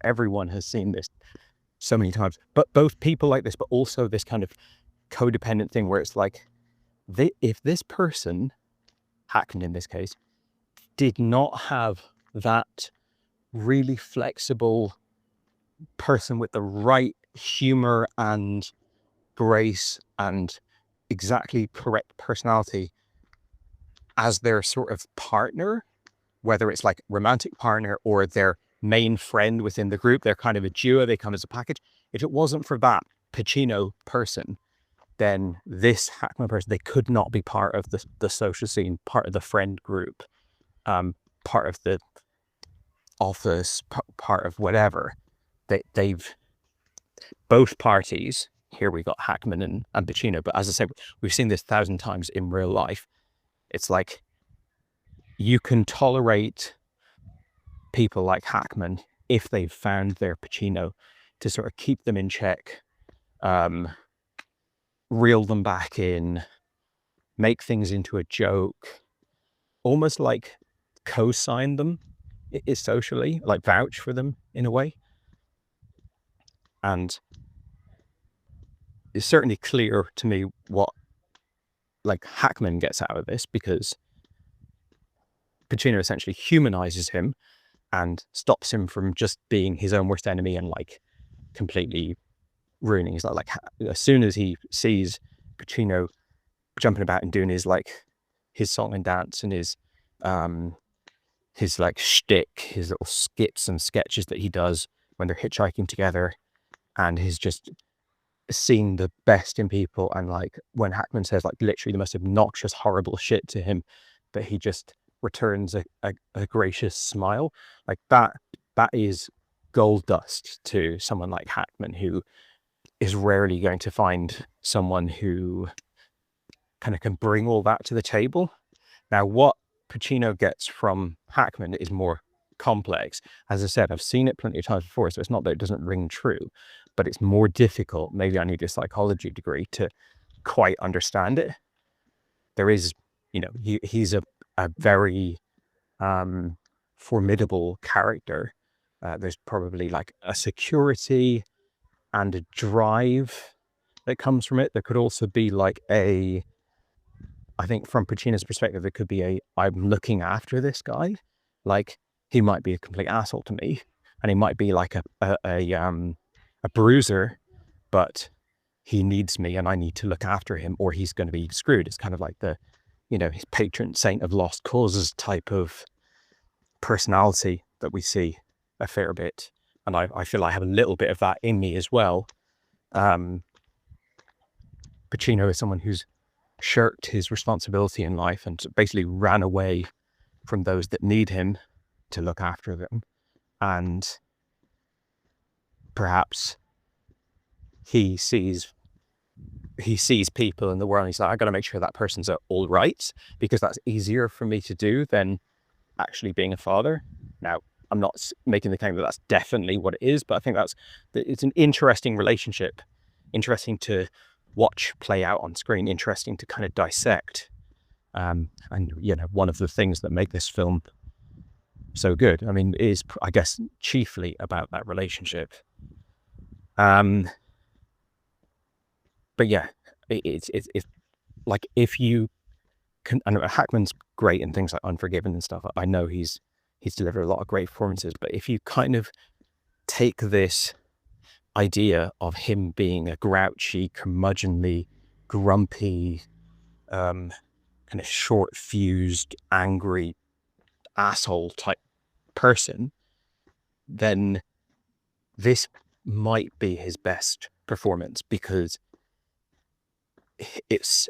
Everyone has seen this so many times. But both people like this, but also this kind of codependent thing where it's like, if this person, Hackman in this case, did not have that really flexible person with the right humor and grace and exactly correct personality as their sort of partner, whether it's like romantic partner or their main friend within the group, they're kind of a duo, they come as a package. If it wasn't for that Pacino person, then this Hackman person, they could not be part of the social scene, part of the friend group, part of the office, part of whatever. They've both parties. Here we got Hackman and Pacino, but as I said, we've seen this 1,000 times in real life. It's like you can tolerate people like Hackman if they've found their Pacino to sort of keep them in check, reel them back in, make things into a joke, almost like co-sign them socially, like vouch for them in a way. And it's certainly clear to me what like Hackman gets out of this, because Pacino essentially humanizes him and stops him from just being his own worst enemy and like completely ruining his life. Like as soon as he sees Pacino jumping about and doing his song and dance and his like shtick, his little skits and sketches that he does when they're hitchhiking together, and he's just seeing the best in people, and like when Hackman says like literally the most obnoxious, horrible shit to him, but he just returns a gracious smile, like that is gold dust to someone like Hackman, who is rarely going to find someone who kind of can bring all that to the table. Now, what Pacino gets from Hackman is more complex. As I said, I've seen it plenty of times before, so it's not that it doesn't ring true, but it's more difficult. Maybe I need a psychology degree to quite understand it. There is, he's a very formidable character. There's probably like a security and a drive that comes from it. There could also be like I think from Pacino's perspective, there could be I'm looking after this guy. Like, he might be a complete asshole to me, and he might be like a bruiser, but he needs me and I need to look after him or he's going to be screwed. It's kind of like the, his patron saint of lost causes type of personality that we see a fair bit. And I feel I have a little bit of that in me as well. Pacino is someone who's shirked his responsibility in life and basically ran away from those that need him to look after them. And perhaps he sees people in the world and he's like, I got to make sure that person's all right, because that's easier for me to do than actually being a father. Now, I'm not making the claim that that's definitely what it is, but I think it's an interesting relationship, interesting to watch play out on screen, interesting to kind of dissect. And one of the things that make this film so good, I mean, is, I guess, chiefly about that relationship. But yeah, it's like, if you can, I know Hackman's great in things like Unforgiven and stuff. I know he's delivered a lot of great performances, but if you kind of take this idea of him being a grouchy, curmudgeonly, grumpy, kind of short-fused, angry asshole type person, then this might be his best performance, because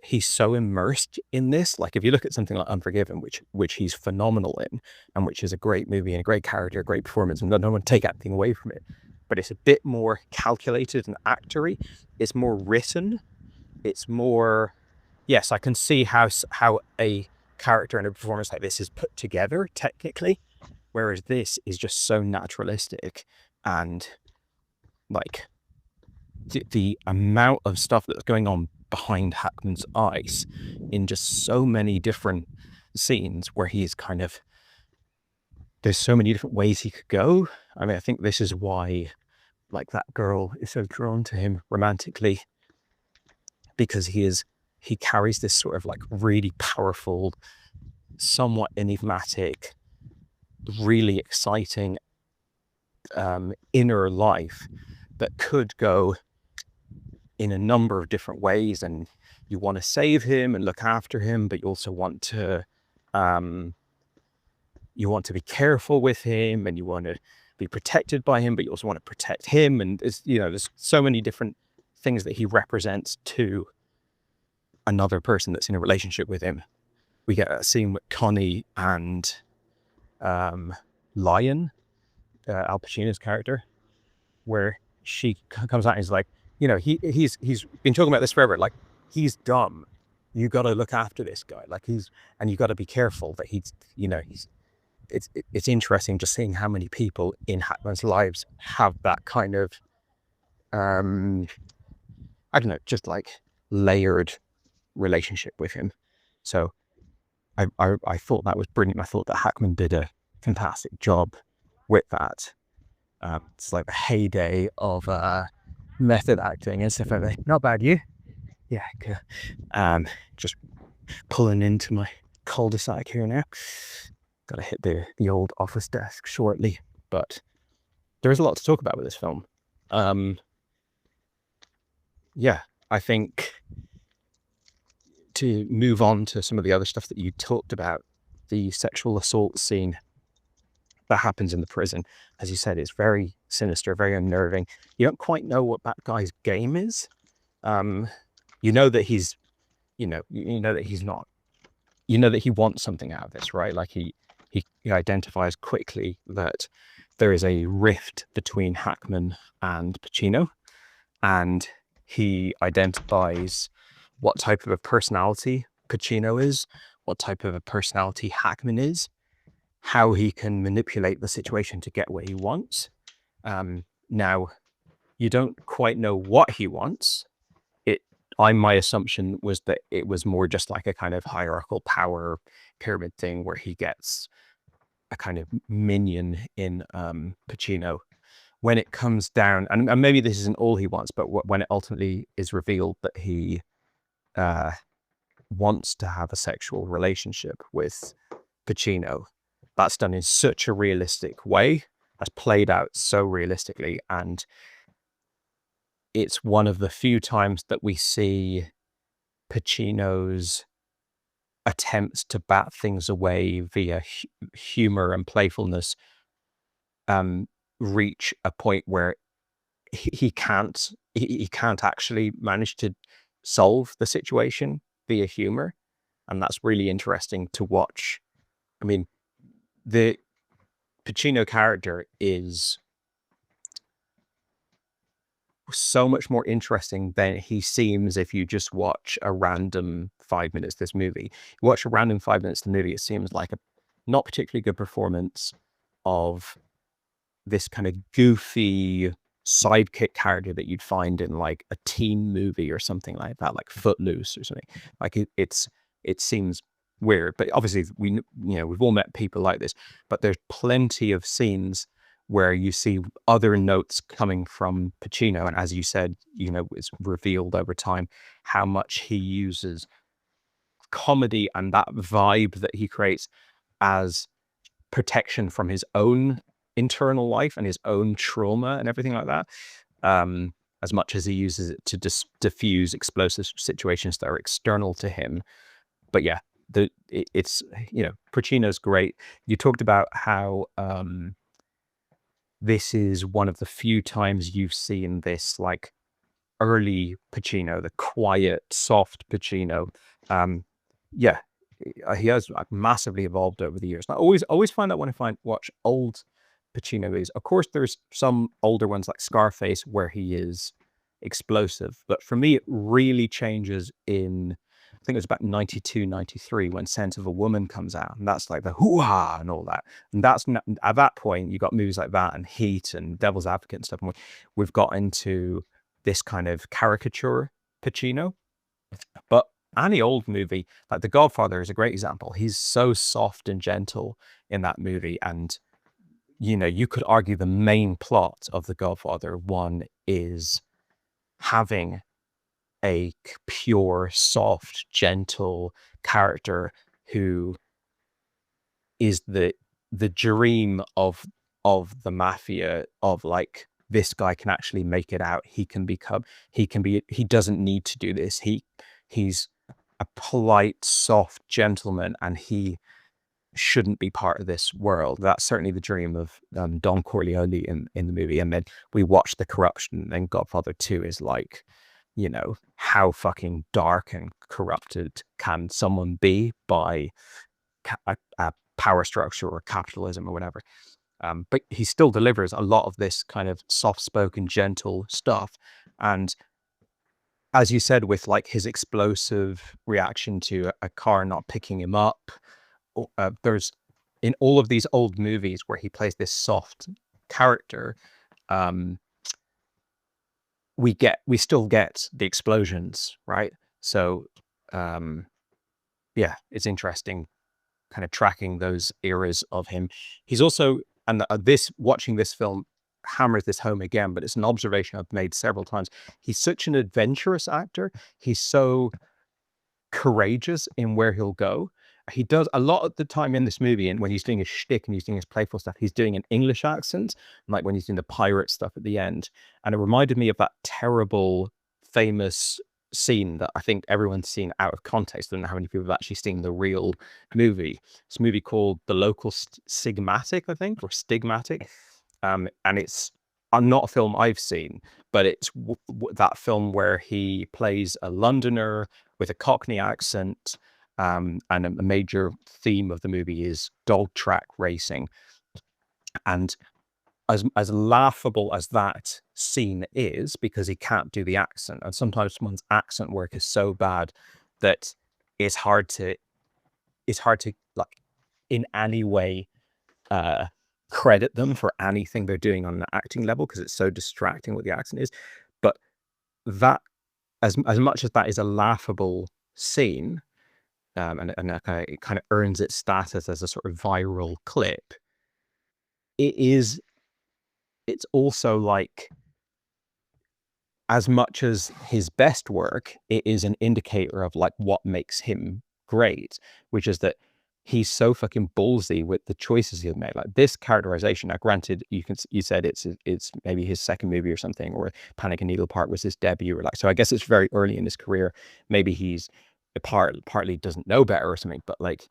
he's so immersed in this. Like, if you look at something like Unforgiven, which he's phenomenal in, and which is a great movie and a great character, a great performance, and no one take anything away from it, but it's a bit more calculated and actory. It's more written. It's more, yes, I can see how a character in a performance like this is put together technically, whereas this is just so naturalistic, and like the amount of stuff that's going on behind Hackman's eyes in just so many different scenes where he's kind of, there's so many different ways he could go. I mean, I think this is why, like, that girl is so drawn to him romantically, because he carries this sort of like really powerful, somewhat enigmatic, really exciting inner life that could go in a number of different ways, and you want to save him and look after him, but you also want to be careful with him, and you want to be protected by him, but you also want to protect him. And there's so many different things that he represents to another person that's in a relationship with him. We get a scene with Connie and Lion, Al Pacino's character, where she comes out and is like, he's been talking about this forever. Like, he's dumb. You got to look after this guy. Like, and you got to be careful that it's interesting just seeing how many people in Hackman's lives have that kind of, I don't know, just like layered relationship with him. So I thought that was brilliant. I thought that Hackman did a fantastic job with that. It's like the heyday of method acting and stuff like that. Not bad, you? Yeah, good. Just pulling into my cul-de-sac here now. Gotta hit the old office desk shortly, but there is a lot to talk about with this film. Yeah, I think to move on to some of the other stuff that you talked about, the sexual assault scene that happens in the prison, as you said, is very sinister, very unnerving. You don't quite know what that guy's game is. You know that he's, that he's not, that he wants something out of this, right? Like he identifies quickly that there is a rift between Hackman and Pacino, and he identifies what type of a personality Pacino is, what type of a personality Hackman is, how he can manipulate the situation to get what he wants. Now, you don't quite know what he wants. My assumption was that it was more just like a kind of hierarchical power pyramid thing where he gets a kind of minion in Pacino. When it comes down, and maybe this isn't all he wants, but when it ultimately is revealed that he wants to have a sexual relationship with Pacino, that's done in such a realistic way has played out so realistically, and it's one of the few times that we see Pacino's attempts to bat things away via humor and playfulness reach a point where he can't actually manage to solve the situation via humor, and that's really interesting to watch. I mean, the Pacino character is so much more interesting than he seems if you just watch a random 5 minutes this movie. You watch a random 5 minutes the movie, it seems like a not particularly good performance of this kind of goofy sidekick character that you'd find in like a teen movie or something like that, like Footloose or something. Like it seems weird, but obviously we've all met people like this, but there's plenty of scenes where you see other notes coming from Pacino, and as you said, it's revealed over time how much he uses comedy and that vibe that he creates as protection from his own internal life and his own trauma and everything like that, as much as he uses it to diffuse explosive situations that are external to him. But yeah, it's Pacino's great. You talked about how this is one of the few times you've seen this like early Pacino, the quiet, soft Pacino. Yeah, he has massively evolved over the years. And I always find that when I watch old Pacino movies, of course, there's some older ones like Scarface where he is explosive, but for me, it really changes in, I think it was about 92, 93 when Scent of a Woman comes out, and that's like the hoo-ha and all that. And that's not, at that point, you got movies like that and Heat and Devil's Advocate and stuff, and we've got into this kind of caricature Pacino. But any old movie, like The Godfather is a great example. He's so soft and gentle in that movie, and you could argue the main plot of The Godfather 1 is having a pure, soft, gentle character who is the dream of the mafia, of like, this guy can actually make it out. He doesn't need to do this. He's a polite, soft gentleman, and he shouldn't be part of this world. That's certainly the dream of Don Corleone in the movie. And then we watch the corruption, and then Godfather 2 is like, how fucking dark and corrupted can someone be by a power structure or capitalism or whatever. But he still delivers a lot of this kind of soft-spoken, gentle stuff. And as you said, with like his explosive reaction to a car not picking him up, there's in all of these old movies where he plays this soft character, we still get the explosions, right? So yeah, it's interesting kind of tracking those eras of him. He's also, and watching this film hammers this home again, but it's an observation I've made several times. He's such an adventurous actor. He's so courageous in where he'll go. He does a lot of the time in this movie, and when he's doing his shtick and he's doing his playful stuff, he's doing an English accent, like when he's doing the pirate stuff at the end. And it reminded me of that terrible, famous scene that I think everyone's seen out of context. I don't know how many people have actually seen the real movie. It's a movie called The Local Stigmatic, I think, or Stigmatic. And it's not a film I've seen, but it's that film where he plays a Londoner with a Cockney accent. And a major theme of the movie is dog track racing. And as laughable as that scene is, because he can't do the accent, and sometimes someone's accent work is so bad that it's hard to like in any way credit them for anything they're doing on an acting level, because it's so distracting what the accent is. But that, as much as that is a laughable scene, and it kind of earns its status as a sort of viral clip, it's also like, as much as his best work, it is an indicator of like what makes him great, which is that he's so fucking ballsy with the choices he's made. Like this characterization. Now, granted, you said it's maybe his second movie or something, or Panic and Needle Park was his debut, or like. So I guess it's very early in his career. Maybe he's partly doesn't know better or something. But like,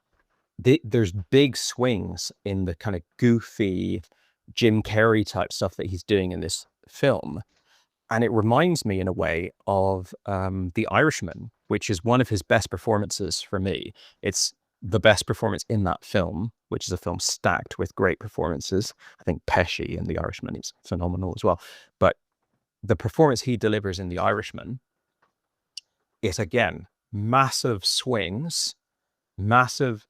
there's big swings in the kind of goofy Jim Carrey type stuff that he's doing in this film. And it reminds me in a way of The Irishman, which is one of his best performances for me. It's the best performance in that film, which is a film stacked with great performances. I think Pesci in The Irishman is phenomenal as well. But the performance he delivers in The Irishman is, again, massive swings, massive,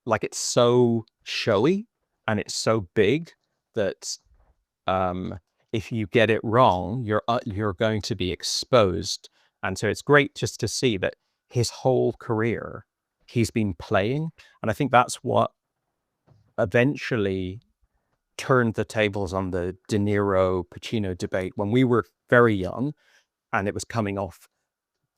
like it's so showy and it's so big that if you get it wrong, you're going to be exposed. And so it's great just to see that his whole career he's been playing, and I think that's what eventually turned the tables on the De Niro Pacino debate when we were very young, and it was coming off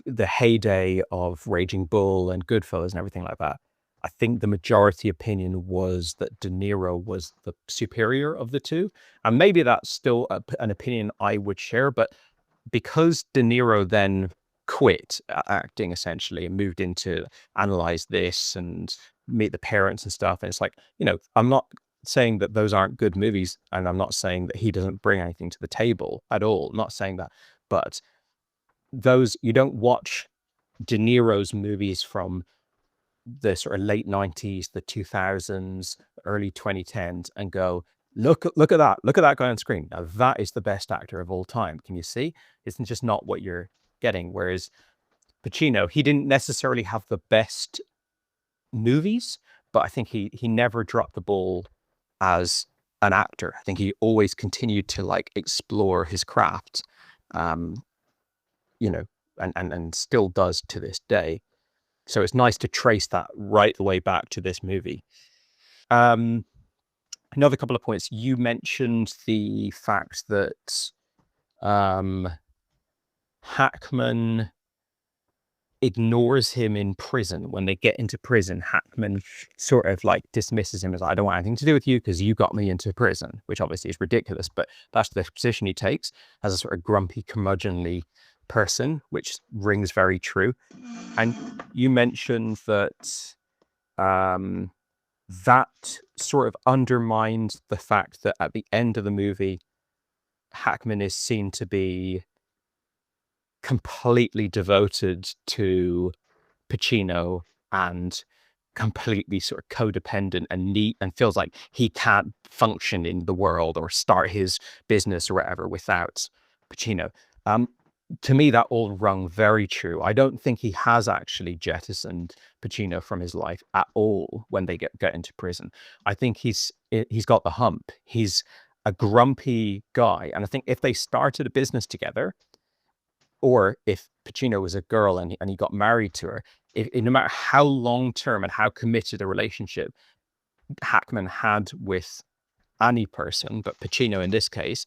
the heyday of Raging Bull and Goodfellas and everything like that. I think the majority opinion was that De Niro was the superior of the two. And maybe that's still an opinion I would share, but because De Niro then quit acting essentially and moved into Analyze This and Meet the Parents and stuff, and it's like, I'm not saying that those aren't good movies, and I'm not saying that he doesn't bring anything to the table at all. I'm not saying that, but those, you don't watch De Niro's movies from the sort of late 90s, the 2000s, early 2010s and go, look at that guy on screen. Now that is the best actor of all time. Can you see? It's just not what you're getting. Whereas Pacino, he didn't necessarily have the best movies, but I think he never dropped the ball as an actor. I think he always continued to like explore his craft, and still does to this day. So it's nice to trace that right the way back to this movie. Another couple of points. You mentioned the fact that Hackman ignores him in prison. When they get into prison, Hackman sort of like dismisses him as, I don't want anything to do with you because you got me into prison, which obviously is ridiculous, but that's the position he takes as a sort of grumpy, curmudgeonly person, which rings very true. And you mentioned that that sort of undermined the fact that at the end of the movie, Hackman is seen to be completely devoted to Pacino and completely sort of codependent and neat, and feels like he can't function in the world or start his business or whatever without Pacino. To me, that all rung very true. I don't think he has actually jettisoned Pacino from his life at all when they get into prison. I think he's got the hump. He's a grumpy guy. And I think if they started a business together, or if Pacino was a girl and he got married to her, no matter how long-term and how committed a relationship Hackman had with any person, but Pacino in this case,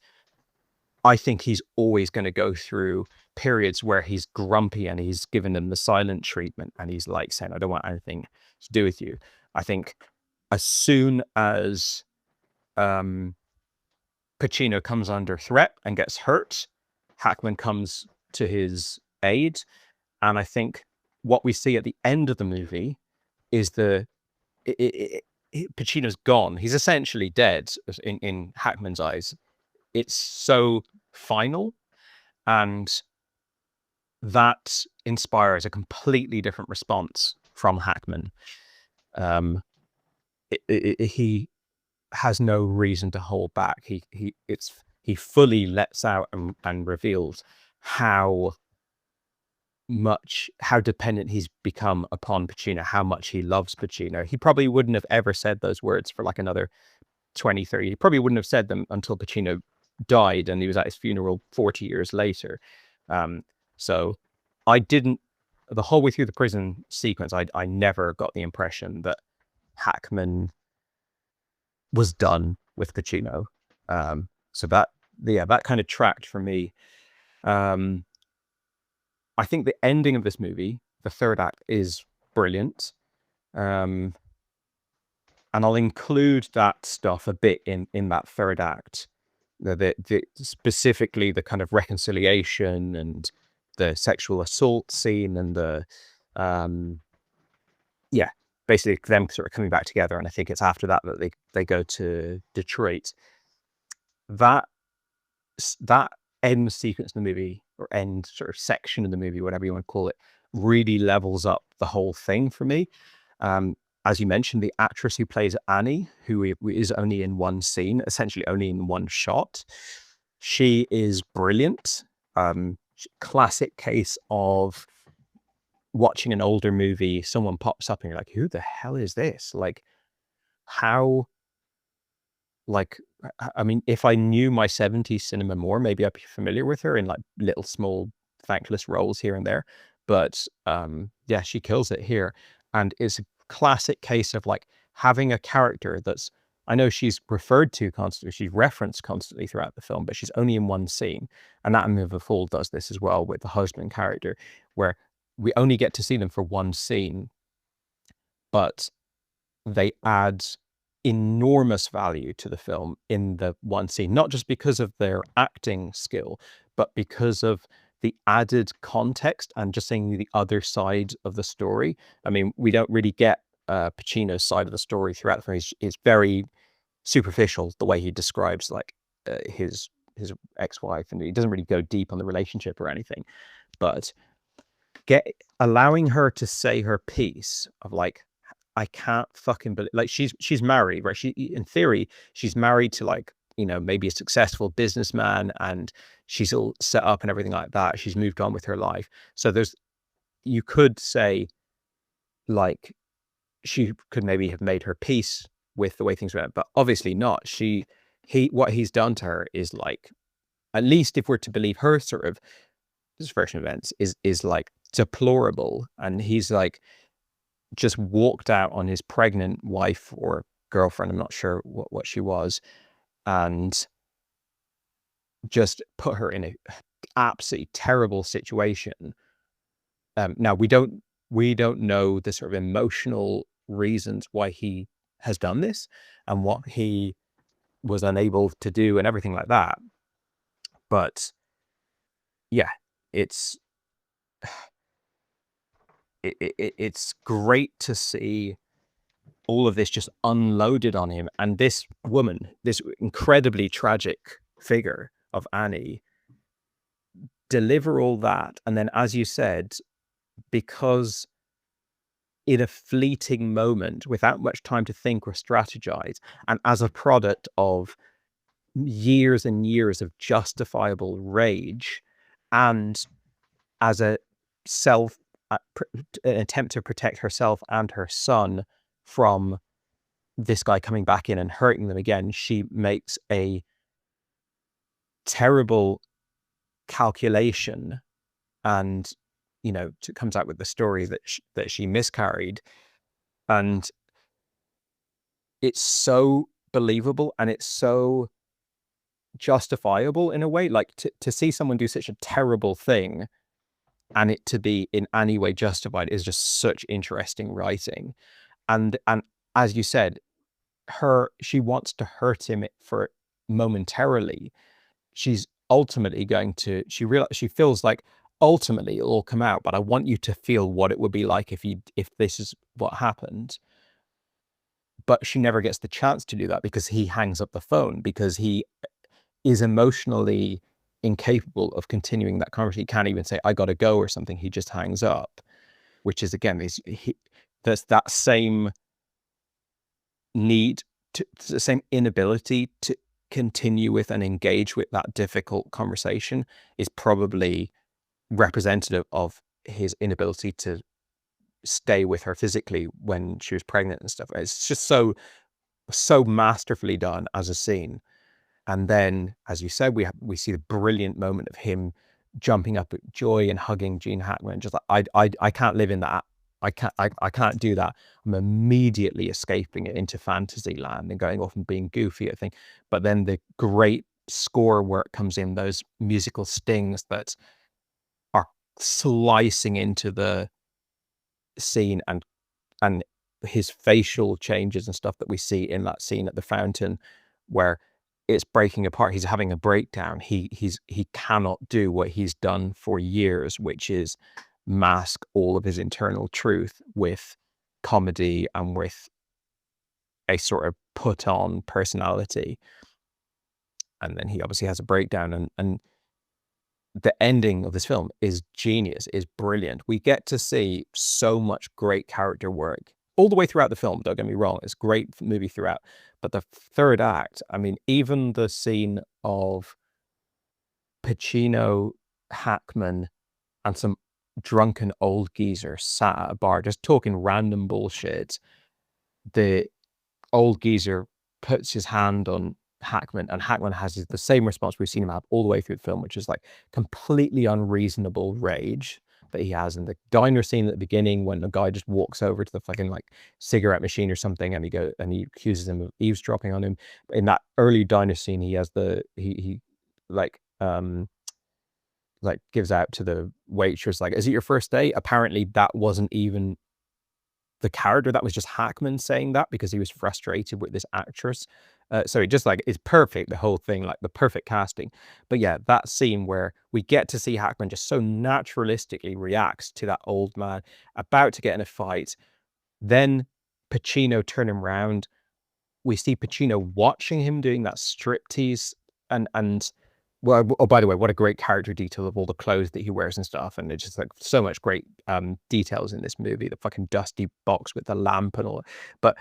I think he's always going to go through periods where he's grumpy and he's given him the silent treatment and he's like saying, I don't want anything to do with you. I think as soon as Pacino comes under threat and gets hurt, Hackman comes to his aid. And I think what we see at the end of the movie is Pacino's gone. He's essentially dead in Hackman's eyes. It's so final, and that inspires a completely different response from Hackman. He has no reason to hold back. He fully lets out and reveals how dependent he's become upon Pacino, how much he loves Pacino. He probably wouldn't have ever said those words for like another 20, 30. He probably wouldn't have said them until Pacino died and he was at his funeral 40 years later. So the whole way through the prison sequence, I never got the impression that Hackman was done with Pacino. So that kind of tracked for me. I think the ending of this movie, the third act, is brilliant. and I'll include that stuff a bit in that third act. The specifically the kind of reconciliation and the sexual assault scene and the basically them sort of coming back together. And I think it's after that they go to Detroit. That end sequence in the movie, or end sort of section of the movie, whatever you want to call it, really levels up the whole thing for me. As you mentioned, the actress who plays Annie, who is only in one scene, essentially only in one shot, she is brilliant. Classic case of watching an older movie, someone pops up and you're like, who the hell is this? Like, how, like, I mean, if I knew my 70s cinema more, maybe I'd be familiar with her in like little small thankless roles here and there. But yeah, she kills it here. And it's a classic case of like having a character that's, I know she's referred to constantly, she's referenced constantly throughout the film, but she's only in one scene. And Anatomy of a Fall does this as well with the husband character, where we only get to see them for one scene, but they add enormous value to the film in the one scene, not just because of their acting skill, but because of the added context and just seeing the other side of the story. I mean, we don't really get Pacino's side of the story throughout the film. It's very superficial, the way he describes like his ex-wife, and he doesn't really go deep on the relationship or anything. But allowing her to say her piece of like, I can't fucking believe, like, she's married, right? She, in theory, she's married to like, you know, maybe a successful businessman, and she's all set up and everything like that. She's moved on with her life. So you could say like, she could maybe have made her peace with the way things went, but obviously not. What he's done to her is like, at least if we're to believe her sort of this version of events, is like deplorable. And he's like just walked out on his pregnant wife or girlfriend, I'm not sure what she was, and just put her in a absolutely terrible situation. Now we don't know the sort of emotional reasons why he has done this and what he was unable to do and everything like that. But yeah, it's great to see all of this just unloaded on him, and this woman, this incredibly tragic figure of Annie, deliver all that. And then, as you said, because in a fleeting moment, without much time to think or strategize, and as a product of years and years of justifiable rage, and as an attempt to protect herself and her son from this guy coming back in and hurting them again, she makes a terrible calculation, and you know, comes out with the story that she miscarried. And it's so believable, and it's so justifiable in a way. Like to see someone do such a terrible thing and it to be in any way justified is just such interesting writing. And as you said, she wants to hurt him for momentarily. She's ultimately going to, she feels like ultimately it'll all come out, but I want you to feel what it would be like if this is what happened. But she never gets the chance to do that because he hangs up the phone, because he is emotionally incapable of continuing that conversation. He can't even say, I gotta go or something. He just hangs up, which is, again, there's that same need the same inability to continue with and engage with that difficult conversation is probably representative of his inability to stay with her physically when she was pregnant and stuff. It's just so masterfully done as a scene. And then, as you said, we see the brilliant moment of him jumping up at joy and hugging Gene Hackman. Just like, I can't live in that. I can't do that. I'm immediately escaping it into fantasy land and going off and being goofy, I think. But then the great score work comes in, those musical stings that are slicing into the scene and his facial changes and stuff that we see in that scene at the fountain, where it's breaking apart. He's having a breakdown. He cannot do what he's done for years, which is mask all of his internal truth with comedy and with a sort of put on personality. And then he obviously has a breakdown, and the ending of this film is genius, is brilliant. We get to see so much great character work all the way throughout the film. Don't get me wrong, it's a great movie throughout. But the third act, I mean, even the scene of Pacino, Hackman, and some drunken old geezer sat at a bar just talking random bullshit. The old geezer puts his hand on Hackman, and Hackman has the same response we've seen him have all the way through the film, which is like completely unreasonable rage that he has in the diner scene at the beginning, when the guy just walks over to the fucking like cigarette machine or something, and he accuses him of eavesdropping on him. In that early diner scene, he has he gives out to the waitress like, "Is it your first day?" Apparently that wasn't even the character, that was just Hackman saying that because he was frustrated with this actress. So it just like is perfect, the whole thing, like the perfect casting. But yeah, that scene where we get to see Hackman just so naturalistically reacts to that old man about to get in a fight. Then Pacino turn him around. We see Pacino watching him doing that striptease, and well, oh, by the way, what a great character detail of all the clothes that he wears and stuff. And it's just like so much great details in this movie, the fucking dusty box with the lamp and all. But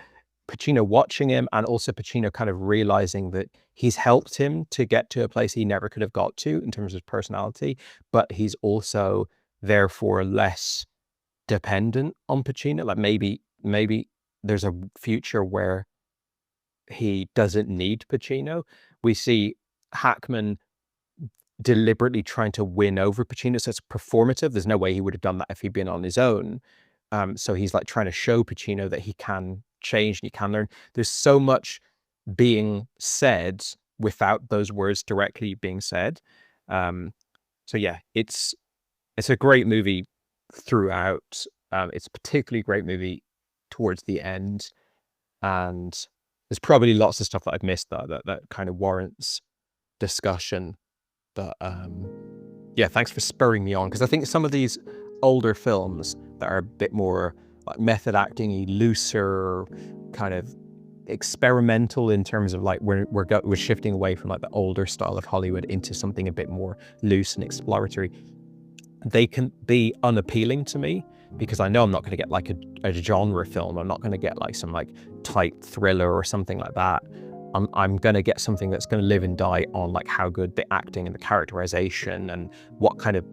Pacino watching him, and also Pacino kind of realizing that he's helped him to get to a place he never could have got to in terms of personality, but he's also therefore less dependent on Pacino. Like maybe there's a future where he doesn't need Pacino. We see Hackman deliberately trying to win over Pacino, so it's performative. There's no way he would have done that if he'd been on his own. So he's like trying to show Pacino that he can change and he can learn. There's so much being said without those words directly being said. So yeah, it's a great movie throughout. It's a particularly great movie towards the end, and there's probably lots of stuff that I've missed that kind of warrants discussion. But yeah, thanks for spurring me on, because I think some of these older films that are a bit more like method acting-y, looser, kind of experimental in terms of like we're shifting away from like the older style of Hollywood into something a bit more loose and exploratory. They can be unappealing to me because I know I'm not going to get like a genre film. I'm not going to get like some like tight thriller or something like that. I'm going to get something that's going to live and die on like how good the acting and the characterization and what kind of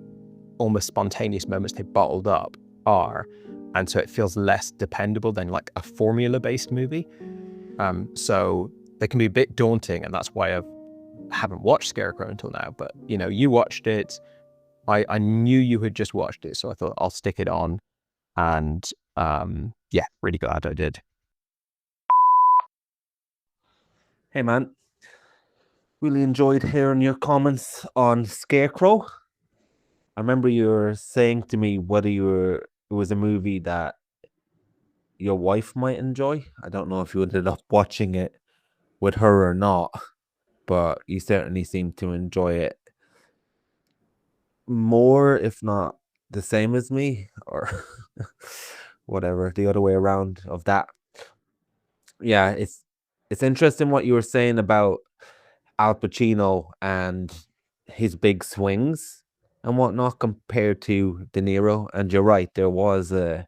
almost spontaneous moments they bottled up are. And so it feels less dependable than like a formula-based movie. So they can be a bit daunting, and that's why I haven't watched Scarecrow until now. But you know, you watched it. I knew you had just watched it, so I thought I'll stick it on. And yeah, really glad I did. Hey man, really enjoyed hearing your comments on Scarecrow. I remember you were saying to me whether it was a movie that your wife might enjoy. I don't know if you ended up watching it with her or not, but you certainly seemed to enjoy it more, if not the same as me, or whatever, the other way around of that. Yeah, it's interesting what you were saying about Al Pacino and his big swings and whatnot compared to De Niro. And you're right, there was a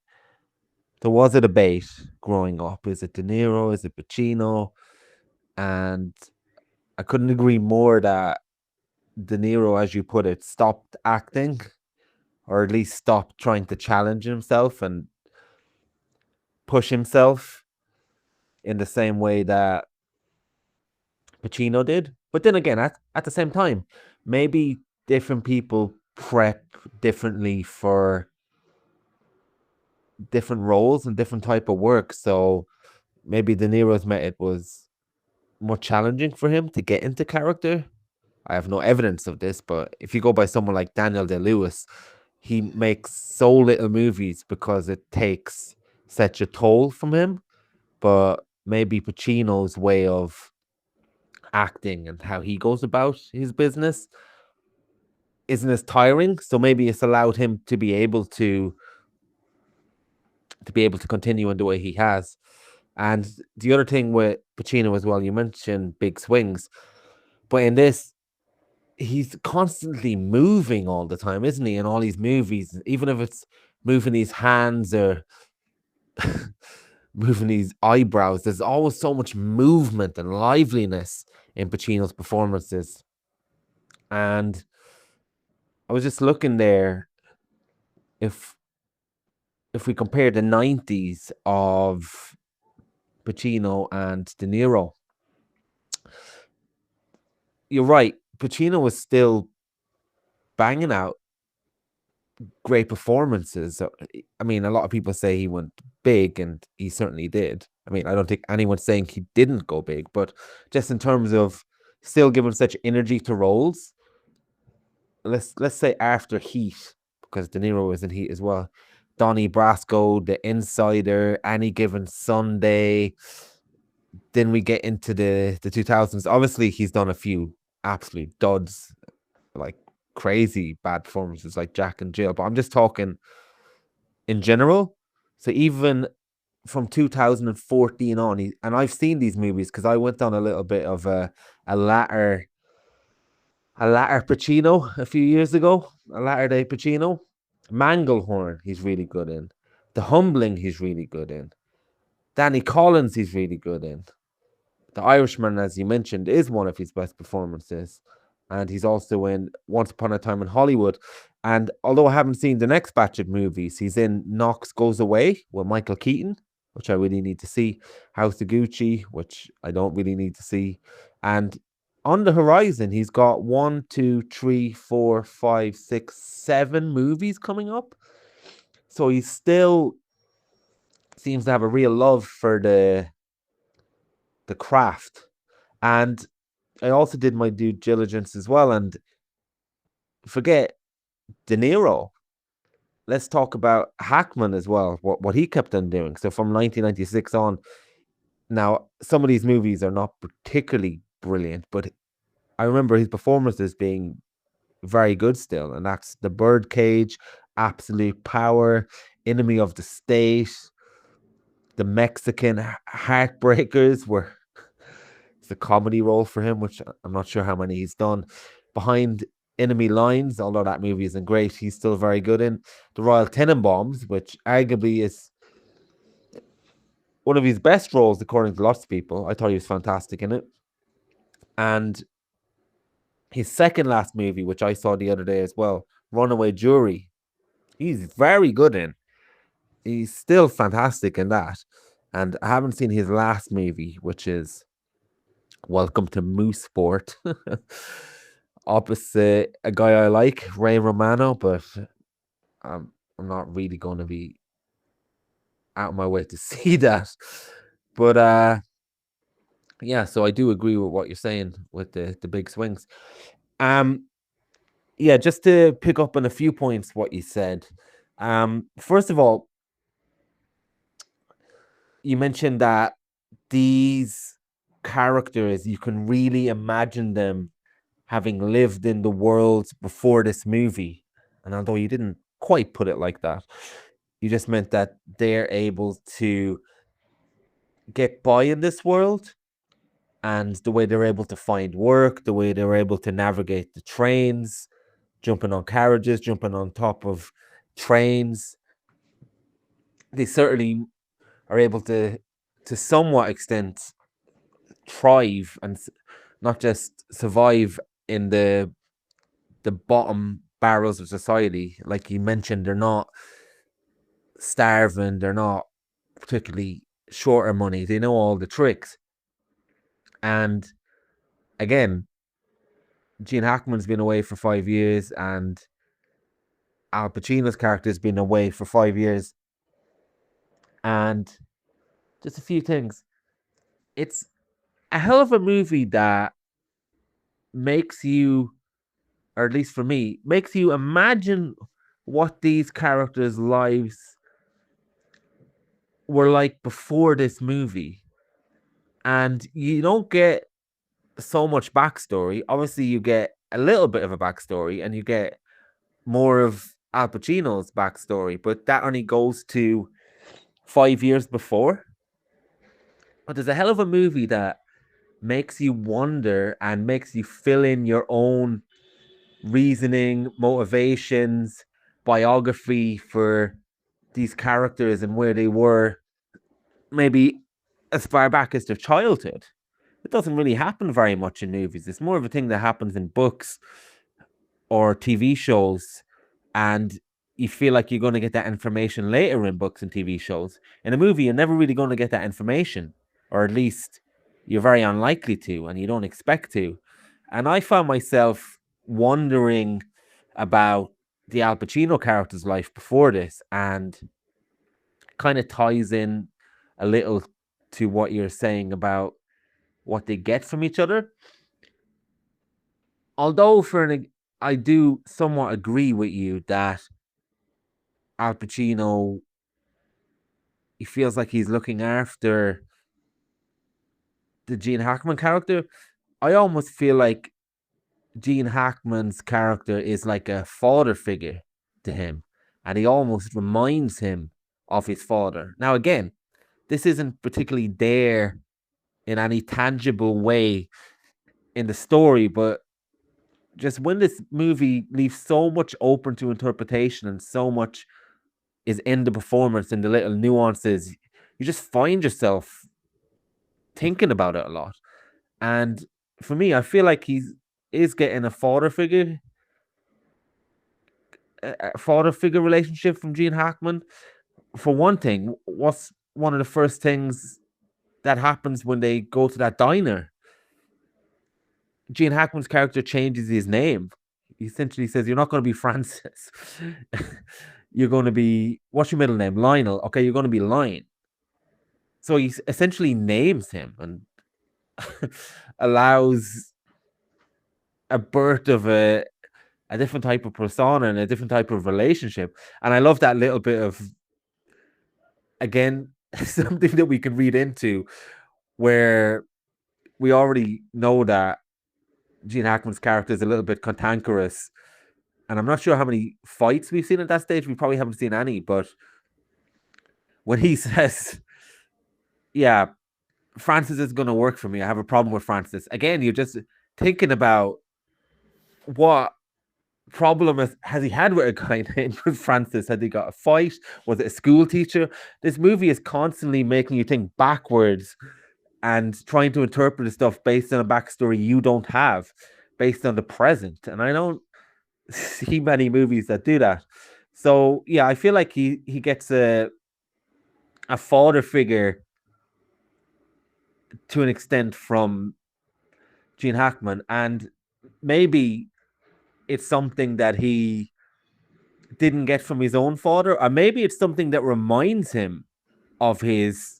debate growing up. Is it De Niro? Is it Pacino? And I couldn't agree more that De Niro, as you put it, stopped acting, or at least stopped trying to challenge himself and push himself in the same way that Pacino did. But then again, at the same time, maybe different people prep differently for different roles and different type of work. So maybe De Niro's method was more challenging for him to get into character. I have no evidence of this, but if you go by someone like Daniel Day-Lewis, he makes so little movies because it takes such a toll from him, but maybe Pacino's way of acting and how he goes about his business isn't as tiring. So maybe it's allowed him to be able to continue in the way he has. And the other thing with Pacino as well, you mentioned big swings, but in this, he's constantly moving all the time, isn't he? In all these movies, even if it's moving his hands or moving his eyebrows, there's always so much movement and liveliness in Pacino's performances. And I was just looking there, if we compare the 90s of Pacino and De Niro, you're right, Pacino was still banging out great performances. I mean, a lot of people say he went big, and he certainly did. I mean, I don't think anyone's saying he didn't go big, but just in terms of still giving such energy to roles, let's say after Heat, because De Niro was in Heat as well, Donnie Brasco, The Insider, Any Given Sunday. Then we get into the 2000s. Obviously, he's done a few absolute duds, like crazy bad performances like Jack and Jill, but I'm just talking in general. So even from 2014 on, and I've seen these movies because I went on a little bit of a latter Pacino a few years ago, a latter day Pacino. Manglehorn, he's really good in. The Humbling, he's really good in. Danny Collins, he's really good in. The Irishman, as you mentioned, is one of his best performances. And he's also in Once Upon a Time in Hollywood. And although I haven't seen the next batch of movies, he's in Knox Goes Away with Michael Keaton, which I really need to see. House of Gucci, which I don't really need to see. And on the horizon, he's got 1, 2, 3, 4, 5, 6, 7 movies coming up. So he still seems to have a real love for the craft. And I also did my due diligence as well. And forget De Niro, let's talk about Hackman as well, what he kept on doing. So from 1996 on, now some of these movies are not particularly brilliant, but I remember his performances being very good still. And that's The Birdcage, Absolute Power, Enemy of the State, The Mexican, Heartbreakers, where it's a comedy role for him, which I'm not sure how many he's done. Behind Enemy Lines, although that movie isn't great, he's still very good in. The Royal Tenenbaums, which arguably is one of his best roles, according to lots of people. I thought he was fantastic in it. And his second last movie, which I saw the other day as well, Runaway Jury, he's very good in. He's still fantastic in that. And I haven't seen his last movie, which is Welcome to Mooseport. Opposite a guy I like, Ray Romano, but I'm not really going to be out of my way to see that. But yeah, so I do agree with what you're saying with the big swings. Yeah, just to pick up on a few points what you said. First of all, you mentioned that these characters, you can really imagine them having lived in the world before this movie. And although you didn't quite put it like that, you just meant that they're able to get by in this world, and the way they're able to find work, the way they're able to navigate the trains, jumping on carriages, jumping on top of trains. They certainly are able to somewhat extent thrive and not just survive in the bottom barrels of society. Like you mentioned, they're not starving, they're not particularly short of money, they know all the tricks. And again, Gene Hackman's been away for 5 years, and Al Pacino's character's been away for 5 years. And just a few things. It's a hell of a movie that makes you, or at least for me, makes you imagine what these characters' lives were like before this movie. And you don't get so much backstory. Obviously, you get a little bit of a backstory and you get more of Al Pacino's backstory, but that only goes to 5 years before. But there's a hell of a movie that makes you wonder and makes you fill in your own reasoning, motivations, biography for these characters and where they were maybe as far back as their childhood. It doesn't really happen very much in movies. It's more of a thing that happens in books or TV shows, and you feel like you're going to get that information later in books and TV shows. In a movie, you're never really going to get that information, or at least you're very unlikely to, and you don't expect to. And I found myself wondering about the Al Pacino character's life before this, and kind of ties in a little to what you're saying about what they get from each other. Although I do somewhat agree with you that Al Pacino, he feels like he's looking after the Gene Hackman character. I almost feel like Gene Hackman's character is like a father figure to him, and he almost reminds him of his father. Now, again, this isn't particularly there in any tangible way in the story, but just when this movie leaves so much open to interpretation and so much is in the performance and the little nuances, you just find yourself thinking about it a lot. And for me, I feel like is getting a father figure relationship from Gene Hackman. For one thing, what's one of the first things that happens when they go to that diner? Gene Hackman's character changes his name. He essentially says, "You're not going to be Francis. You're going to be, what's your middle name? Lionel. Okay, you're going to be Lion." So he essentially names him and allows a birth of a different type of persona and a different type of relationship. And I love that little bit of, again, something that we can read into, where we already know that Gene Hackman's character is a little bit cantankerous. And I'm not sure how many fights we've seen at that stage. We probably haven't seen any, but when he says, "Yeah, Francis is going to work for me. I have a problem with Francis." Again, you're just thinking about what problem has he had with a guy named Francis? Had he got a fight? Was it a school teacher? This movie is constantly making you think backwards and trying to interpret the stuff based on a backstory you don't have, based on the present. And I don't see many movies that do that. So yeah, I feel like he gets a father figure to an extent from Gene Hackman, and maybe it's something that he didn't get from his own father, or maybe it's something that reminds him of his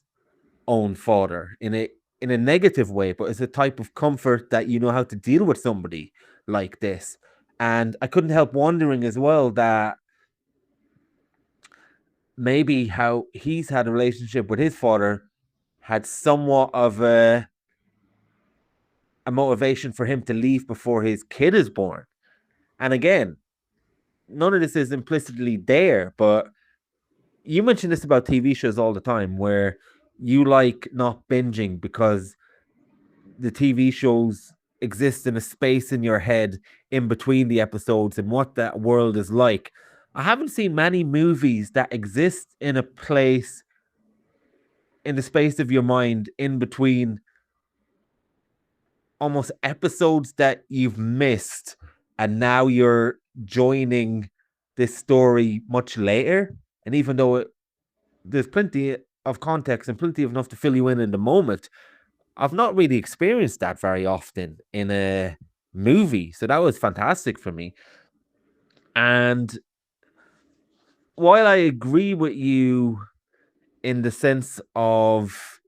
own father in a negative way, but it's a type of comfort that you know how to deal with somebody like this. And I couldn't help wondering as well that maybe how he's had a relationship with his father had somewhat of a motivation for him to leave before his kid is born. And again, none of this is implicitly there, but you mention this about TV shows all the time, where you like not binging because the TV shows exist in a space in your head in between the episodes and what that world is like. I haven't seen many movies that exist in a place in the space of your mind in between almost episodes that you've missed, and now you're joining this story much later. And even though there's plenty of context and plenty of enough to fill you in the moment, I've not really experienced that very often in a movie. So that was fantastic for me. And while I agree with you in the sense of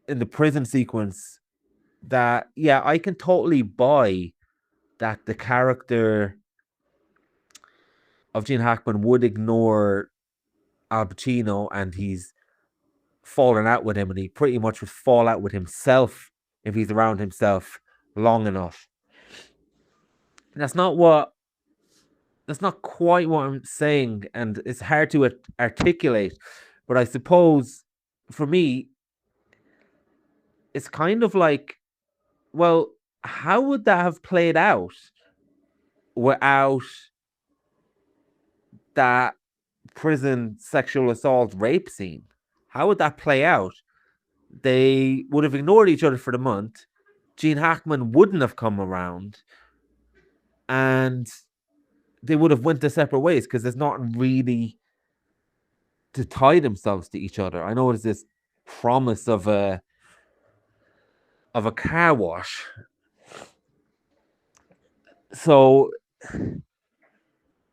in the prison sequence, that yeah, I can totally buy that the character of Gene Hackman would ignore Al Pacino and he's fallen out with him, and he pretty much would fall out with himself if he's around himself long enough. That's not quite what I'm saying, and it's hard to articulate, but I suppose for me it's kind of like, well, how would that have played out without that prison sexual assault rape scene? How would that play out? They would have ignored each other for the month. Gene Hackman wouldn't have come around, and they would have went their separate ways because there's not really to tie themselves to each other. I know there's this promise of a car wash. So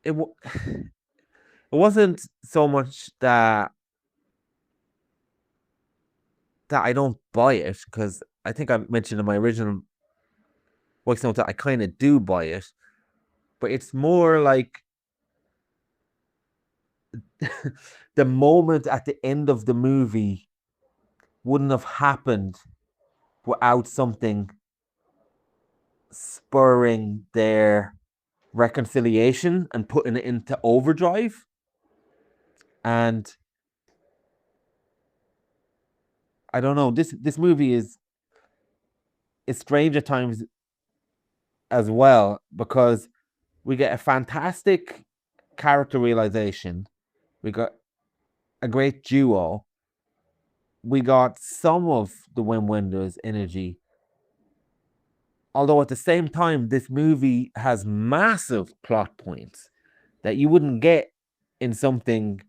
it wasn't so much that I don't buy it, because I think I mentioned in my original voice note that I kind of do buy it, but it's more like the moment at the end of the movie wouldn't have happened without something spurring their reconciliation and putting it into overdrive. And I don't know, this movie is strange at times as well, because we get a fantastic character realization, we got a great duo, we got some of the Wim Wenders energy, although at the same time this movie has massive plot points that you wouldn't get in something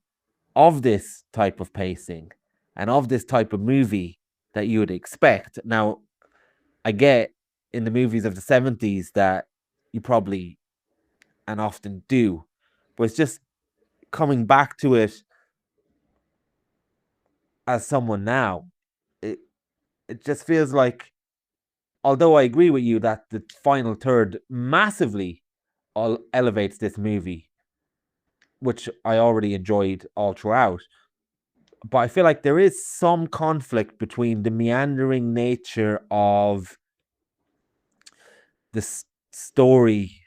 of this type of pacing and of this type of movie that you would expect. Now, I get in the movies of the 70s that you probably and often do, but it's just coming back to it as someone now, it just feels like, although I agree with you that the final third massively elevates this movie, which I already enjoyed all throughout, but I feel like there is some conflict between the meandering nature of the story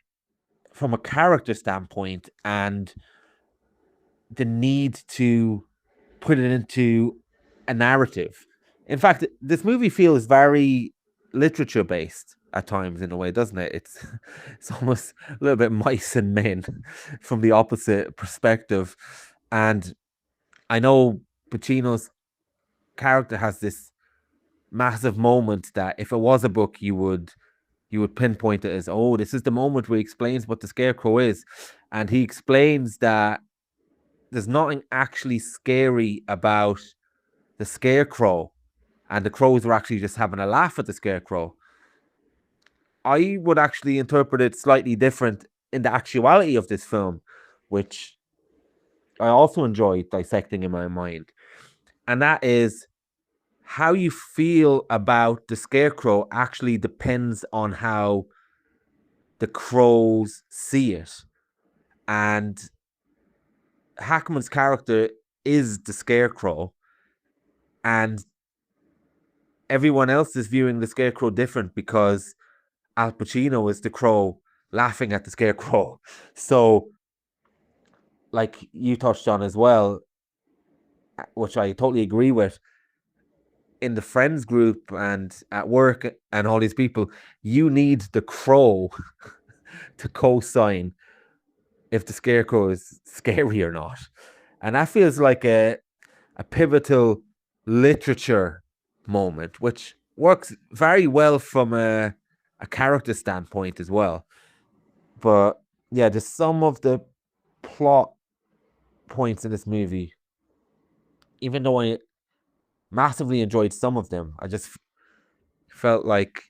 from a character standpoint and the need to put it into a narrative. In fact, this movie feels very literature based at times in a way, doesn't it? It's almost a little bit mice and men from the opposite perspective. And I know Pacino's character has this massive moment that if it was a book, you would pinpoint it as, oh, this is the moment where he explains what the Scarecrow is. And he explains that there's nothing actually scary about the Scarecrow, and the crows were actually just having a laugh at the Scarecrow. I would actually interpret it slightly different in the actuality of this film, which I also enjoy dissecting in my mind. And that is, how you feel about the Scarecrow actually depends on how the crows see it. And Hackman's character is the Scarecrow, and everyone else is viewing the Scarecrow different because Al Pacino is the crow laughing at the Scarecrow. So, like you touched on as well, which I totally agree with, in the friends group and at work and all these people, you need the crow to co-sign if the Scarecrow is scary or not. And that feels like a pivotal literature moment, which works very well from a character standpoint as well. But yeah, just some of the plot points in this movie, even though I massively enjoyed some of them, I just felt like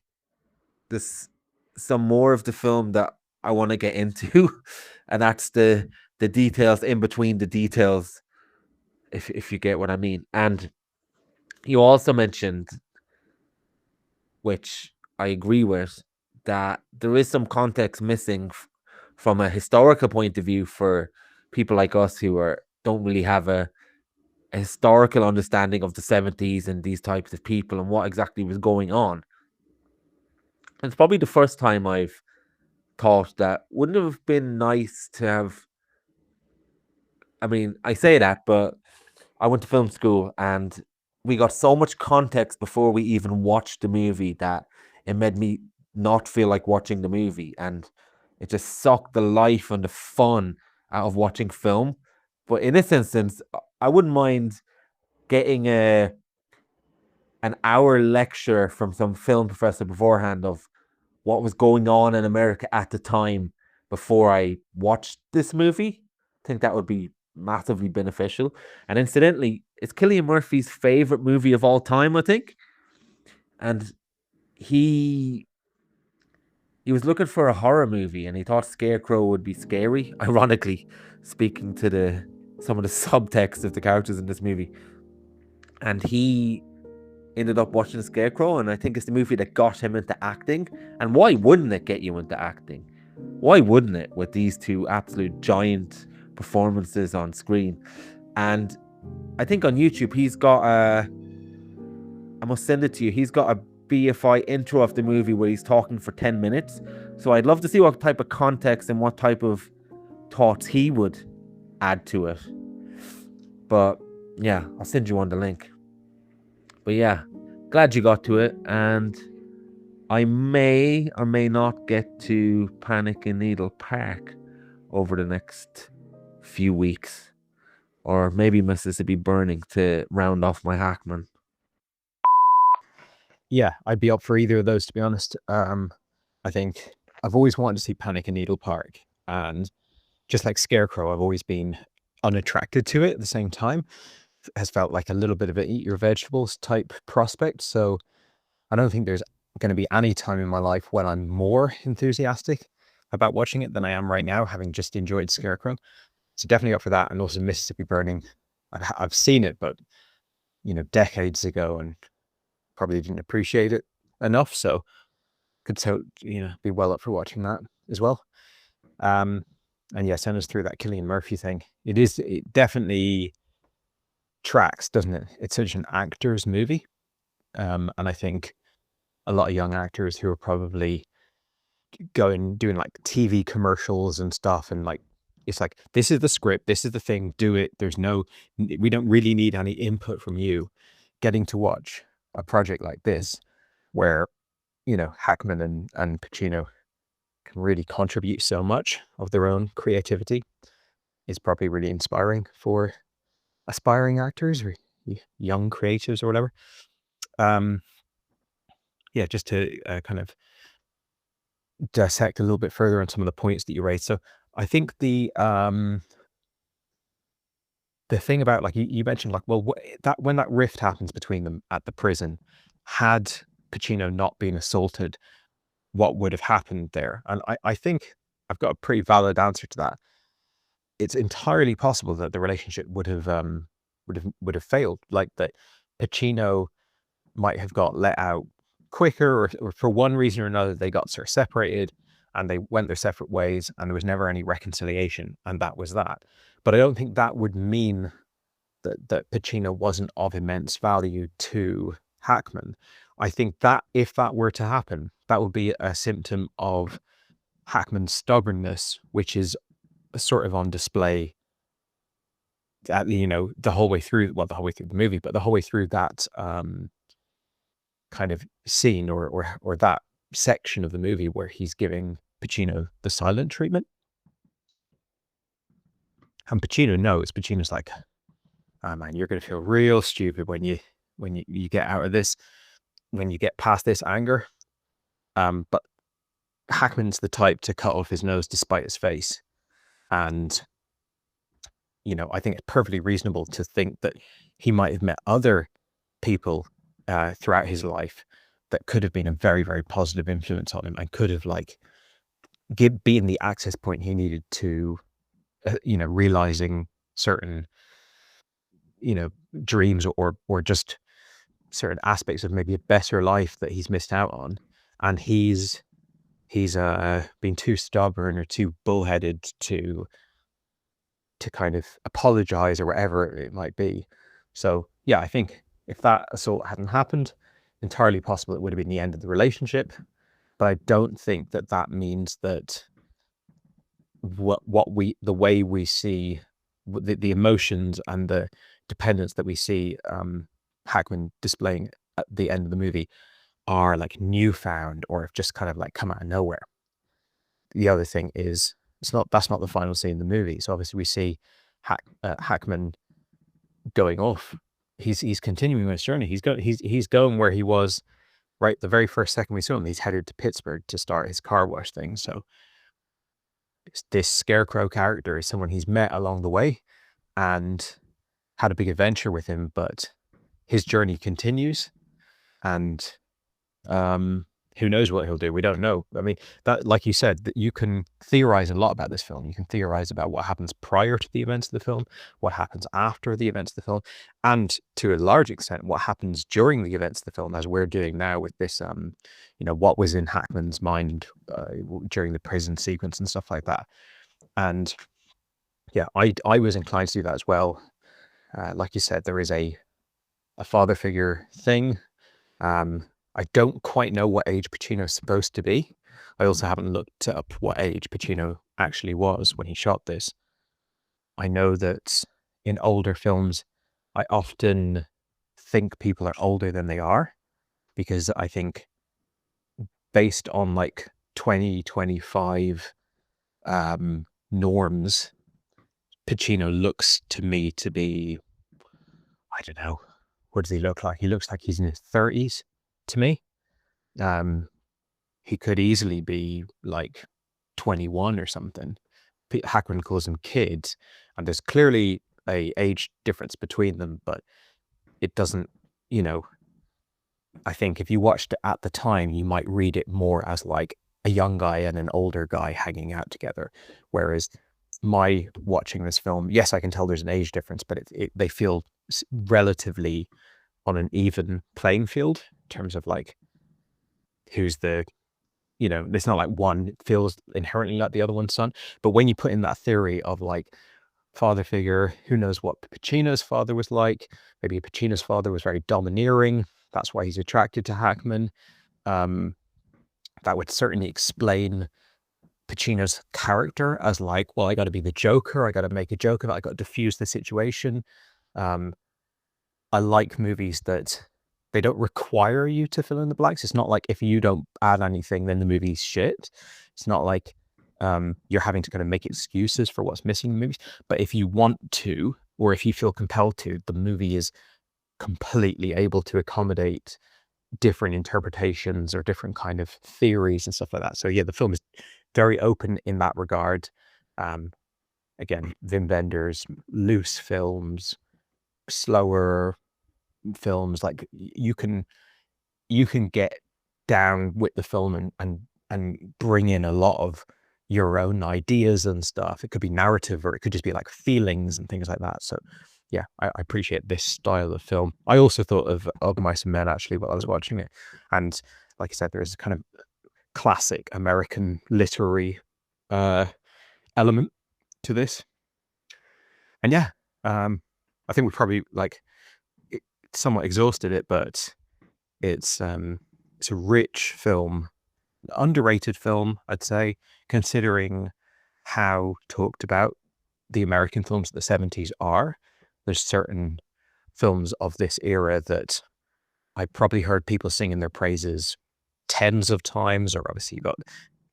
there's some more of the film that I want to get into, and that's the details in between the details, if you get what I mean. And you also mentioned, which I agree with, that there is some context missing from a historical point of view for people like us who don't really have a a historical understanding of the 70s and these types of people and what exactly was going on. It's probably the first time I've thought that wouldn't it have been nice to have. I mean, I say that, but I went to film school and we got so much context before we even watched the movie that it made me not feel like watching the movie, and it just sucked the life and the fun out of watching film. But in this instance, I wouldn't mind getting an hour lecture from some film professor beforehand of what was going on in America at the time before I watched this movie. I think that would be massively beneficial. And incidentally, it's Cillian Murphy's favorite movie of all time, I think. And he was looking for a horror movie and he thought Scarecrow would be scary. Ironically, speaking to some of the subtext of the characters in this movie. And he ended up watching Scarecrow, and I think it's the movie that got him into acting. And why wouldn't it get you into acting? Why wouldn't it, with these two absolute giant performances on screen? And I think on YouTube he's got I must send it to you, he's got a BFI intro of the movie where he's talking for 10 minutes. So I'd love to see what type of context and what type of thoughts he would add to it. But yeah, I'll send you on the link. But yeah, glad you got to it, and I may or may not get to Panic in Needle Park over the next few weeks, or maybe Mississippi Burning to round off my Hackman. Yeah, I'd be up for either of those, to be honest. I think I've always wanted to see Panic in Needle Park, and just like Scarecrow, I've always been unattracted to it at the same time. Has felt like a little bit of an eat your vegetables type prospect. So I don't think there's going to be any time in my life when I'm more enthusiastic about watching it than I am right now, having just enjoyed Scarecrow. So definitely up for that. And also Mississippi Burning. I've seen it, but decades ago, and probably didn't appreciate it enough. So could be well up for watching that as well. And yeah, send us through that Cillian Murphy thing. It definitely tracks, doesn't it? It's such an actor's movie, and I think a lot of young actors who are probably doing like TV commercials and stuff, and like it's like, this is the script, this is the thing, do it. We don't really need any input from you. Getting to watch a project like this where Hackman and Pacino can really contribute so much of their own creativity is probably really inspiring for aspiring actors or young creatives or whatever. Yeah, just to kind of dissect a little bit further on some of the points that you raised. So I think the thing about, like, you mentioned, like, well, that when that rift happens between them at the prison, had Pacino not been assaulted, what would have happened there? And I think I've got a pretty valid answer to that. It's entirely possible that the relationship would have failed, like that Pacino might have got let out quicker, or for one reason or another they got sort of separated and they went their separate ways and there was never any reconciliation, and that was that. But I don't think that would mean that Pacino wasn't of immense value to Hackman. I think that if that were to happen, that would be a symptom of Hackman's stubbornness, which is sort of on display at the whole way through, well, the whole way through the movie, but the whole way through that kind of scene or that section of the movie where he's giving Pacino the silent treatment. And Pacino's like, oh man, you're going to feel real stupid when you get out of this, when you get past this anger. But Hackman's the type to cut off his nose despite his face. And, I think it's perfectly reasonable to think that he might have met other people throughout his life that could have been a very, very positive influence on him and could have been the access point he needed to, realizing certain, dreams or just certain aspects of maybe a better life that he's missed out on. And he's been too stubborn or too bullheaded to kind of apologize or whatever it might be. So yeah, I think if that assault hadn't happened, entirely possible it would have been the end of the relationship. But I don't think that that means that the way we see the emotions and the dependence that we see Hackman displaying at the end of the movie are like newfound or have just kind of like come out of nowhere. The other thing is that's not the final scene in the movie. So obviously we see Hackman going off. He's continuing on his journey. He's going where he was right the very first second we saw him. He's headed to Pittsburgh to start his car wash thing. So this Scarecrow character is someone he's met along the way and had a big adventure with him, but his journey continues, and who knows what he'll do? We don't know. I mean, that, like you said, that you can theorize a lot about this film. You can theorize about what happens prior to the events of the film, what happens after the events of the film, and to a large extent, what happens during the events of the film, as we're doing now with this, what was in Hackman's mind during the prison sequence and stuff like that. And yeah, I was inclined to do that as well. Like you said, there is a father figure thing. I don't quite know what age Pacino's supposed to be. I also haven't looked up what age Pacino actually was when he shot this. I know that in older films, I often think people are older than they are, because I think based on like 2025 norms, Pacino looks to me to be, I don't know, what does he look like? He looks like he's in his 30s to me. He could easily be like 21 or something. Hackman calls him kids, and there's clearly a age difference between them, but it doesn't, I think if you watched it at the time, you might read it more as like a young guy and an older guy hanging out together. Whereas my watching this film, yes, I can tell there's an age difference, but they feel relatively on an even playing field in terms of like who's the, it's not like one feels inherently like the other one's son. But when you put in that theory of like father figure, who knows what Pacino's father was like? Maybe Pacino's father was very domineering. That's why he's attracted to Hackman. That would certainly explain Pacino's character as like, well, I got to be the Joker. I got to make a joke of it. I got to diffuse the situation. I like movies that they don't require you to fill in the blanks. It's not like if you don't add anything, then the movie's shit. It's not like you're having to kind of make excuses for what's missing in the movies. But if you want to, or if you feel compelled to, the movie is completely able to accommodate different interpretations or different kind of theories and stuff like that. So yeah, the film is very open in that regard. Again, Wim Wenders, loose films, slower films, like you can get down with the film and bring in a lot of your own ideas and stuff. It could be narrative, or it could just be like feelings and things like that. So yeah, I appreciate this style of film. I also thought of Mice and Men actually while I was watching it, and like I said, there's a kind of classic American literary element to this. And yeah, I think we probably somewhat exhausted it, but it's a rich film, underrated film, I'd say, considering how talked about the American films of the 70s are. There's certain films of this era that I probably heard people singing their praises tens of times, or obviously you've got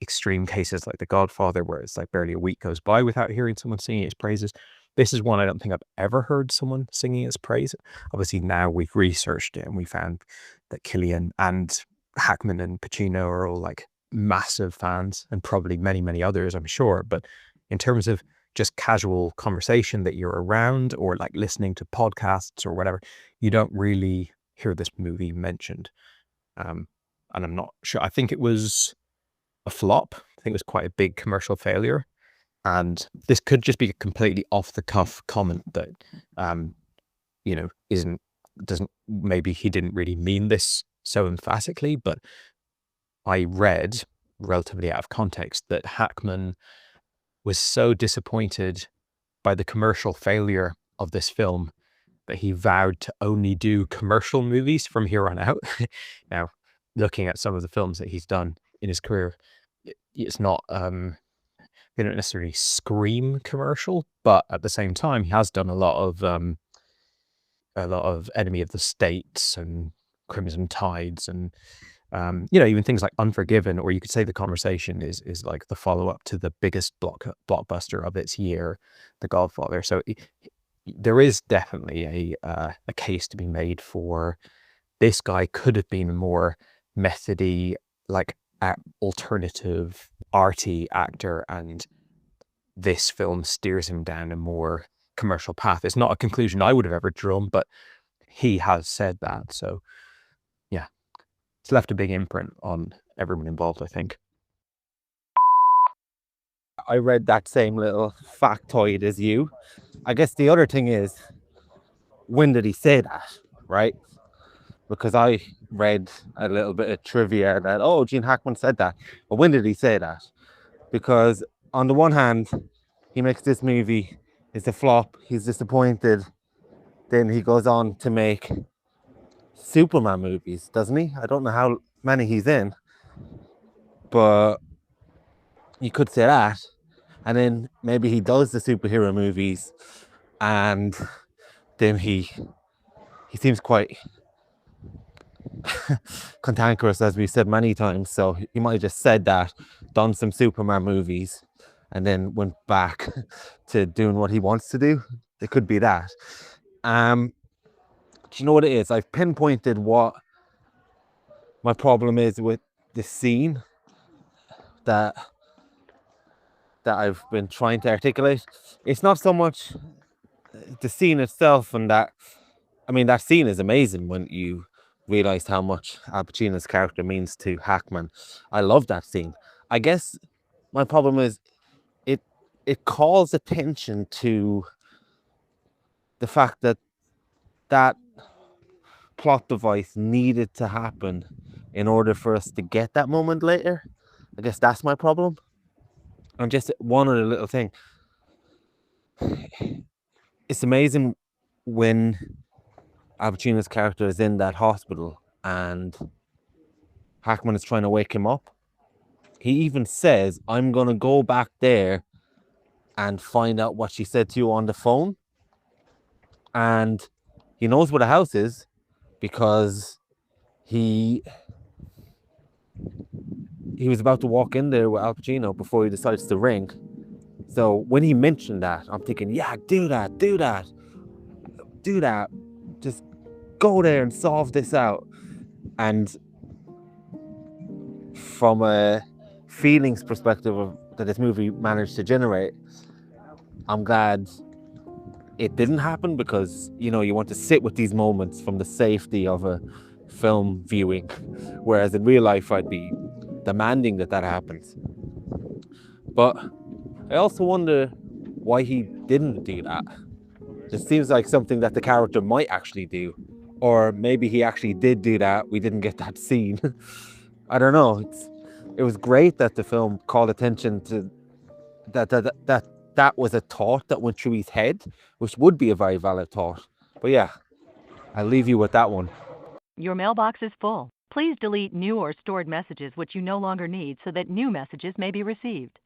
extreme cases like The Godfather, where it's like barely a week goes by without hearing someone singing his praises. This is one I don't think I've ever heard someone singing its praise. Obviously now we've researched it and we found that Cillian and Hackman and Pacino are all like massive fans, and probably many, many others, I'm sure. But in terms of just casual conversation that you're around, or like listening to podcasts or whatever, you don't really hear this movie mentioned. And I'm not sure. I think it was a flop. I think it was quite a big commercial failure. And this could just be a completely off the cuff comment that, maybe he didn't really mean this so emphatically, but I read relatively out of context that Hackman was so disappointed by the commercial failure of this film that he vowed to only do commercial movies from here on out. Now, looking at some of the films that he's done in his career, it's not they don't necessarily scream commercial, but at the same time, he has done a lot of Enemy of the States and Crimson Tides, and even things like Unforgiven, or you could say The Conversation is like the follow-up to the biggest blockbuster of its year, The Godfather. So there is definitely a case to be made for this guy could have been a more methody, like alternative, arty actor, and this film steers him down a more commercial path. It's not a conclusion I would have ever drawn, but he has said that. So yeah, it's left a big imprint on everyone involved, I think. I read that same little factoid as you. I guess the other thing is, when did he say that, right? Because I read a little bit of trivia that, oh, Gene Hackman said that. But when did he say that? Because on the one hand, he makes this movie, it's a flop, he's disappointed. Then he goes on to make Superman movies, doesn't he? I don't know how many he's in, but you could say that. And then maybe he does the superhero movies, and then he seems quite cantankerous, as we've said many times. So he might have just said that, done some Superman movies, and then went back to doing what he wants to do. It could be that. Do you know what it is? I've pinpointed what my problem is with the scene that I've been trying to articulate. It's not so much the scene itself, and that, I mean, that scene is amazing when you realize how much Al Pacino's character means to Hackman. I love that scene. I guess my problem is it calls attention to the fact that that plot device needed to happen in order for us to get that moment later. I guess that's my problem. And just one other little thing. It's amazing when Al Pacino's character is in that hospital and Hackman is trying to wake him up. He even says, I'm going to go back there and find out what she said to you on the phone. And he knows where the house is because he was about to walk in there with Al Pacino before he decides to ring. So when he mentioned that, I'm thinking, yeah, do that. Just go there and solve this out. And from a feelings perspective that this movie managed to generate, I'm glad it didn't happen, because, you want to sit with these moments from the safety of a film viewing. Whereas in real life, I'd be demanding that happens. But I also wonder why he didn't do that. It seems like something that the character might actually do. Or maybe he actually did do that, we didn't get that scene. I don't know. It was great that the film called attention to that was a thought that went through his head, which would be a very valid thought. But yeah, I'll leave you with that one. Your mailbox is full. Please delete new or stored messages which you no longer need so that new messages may be received.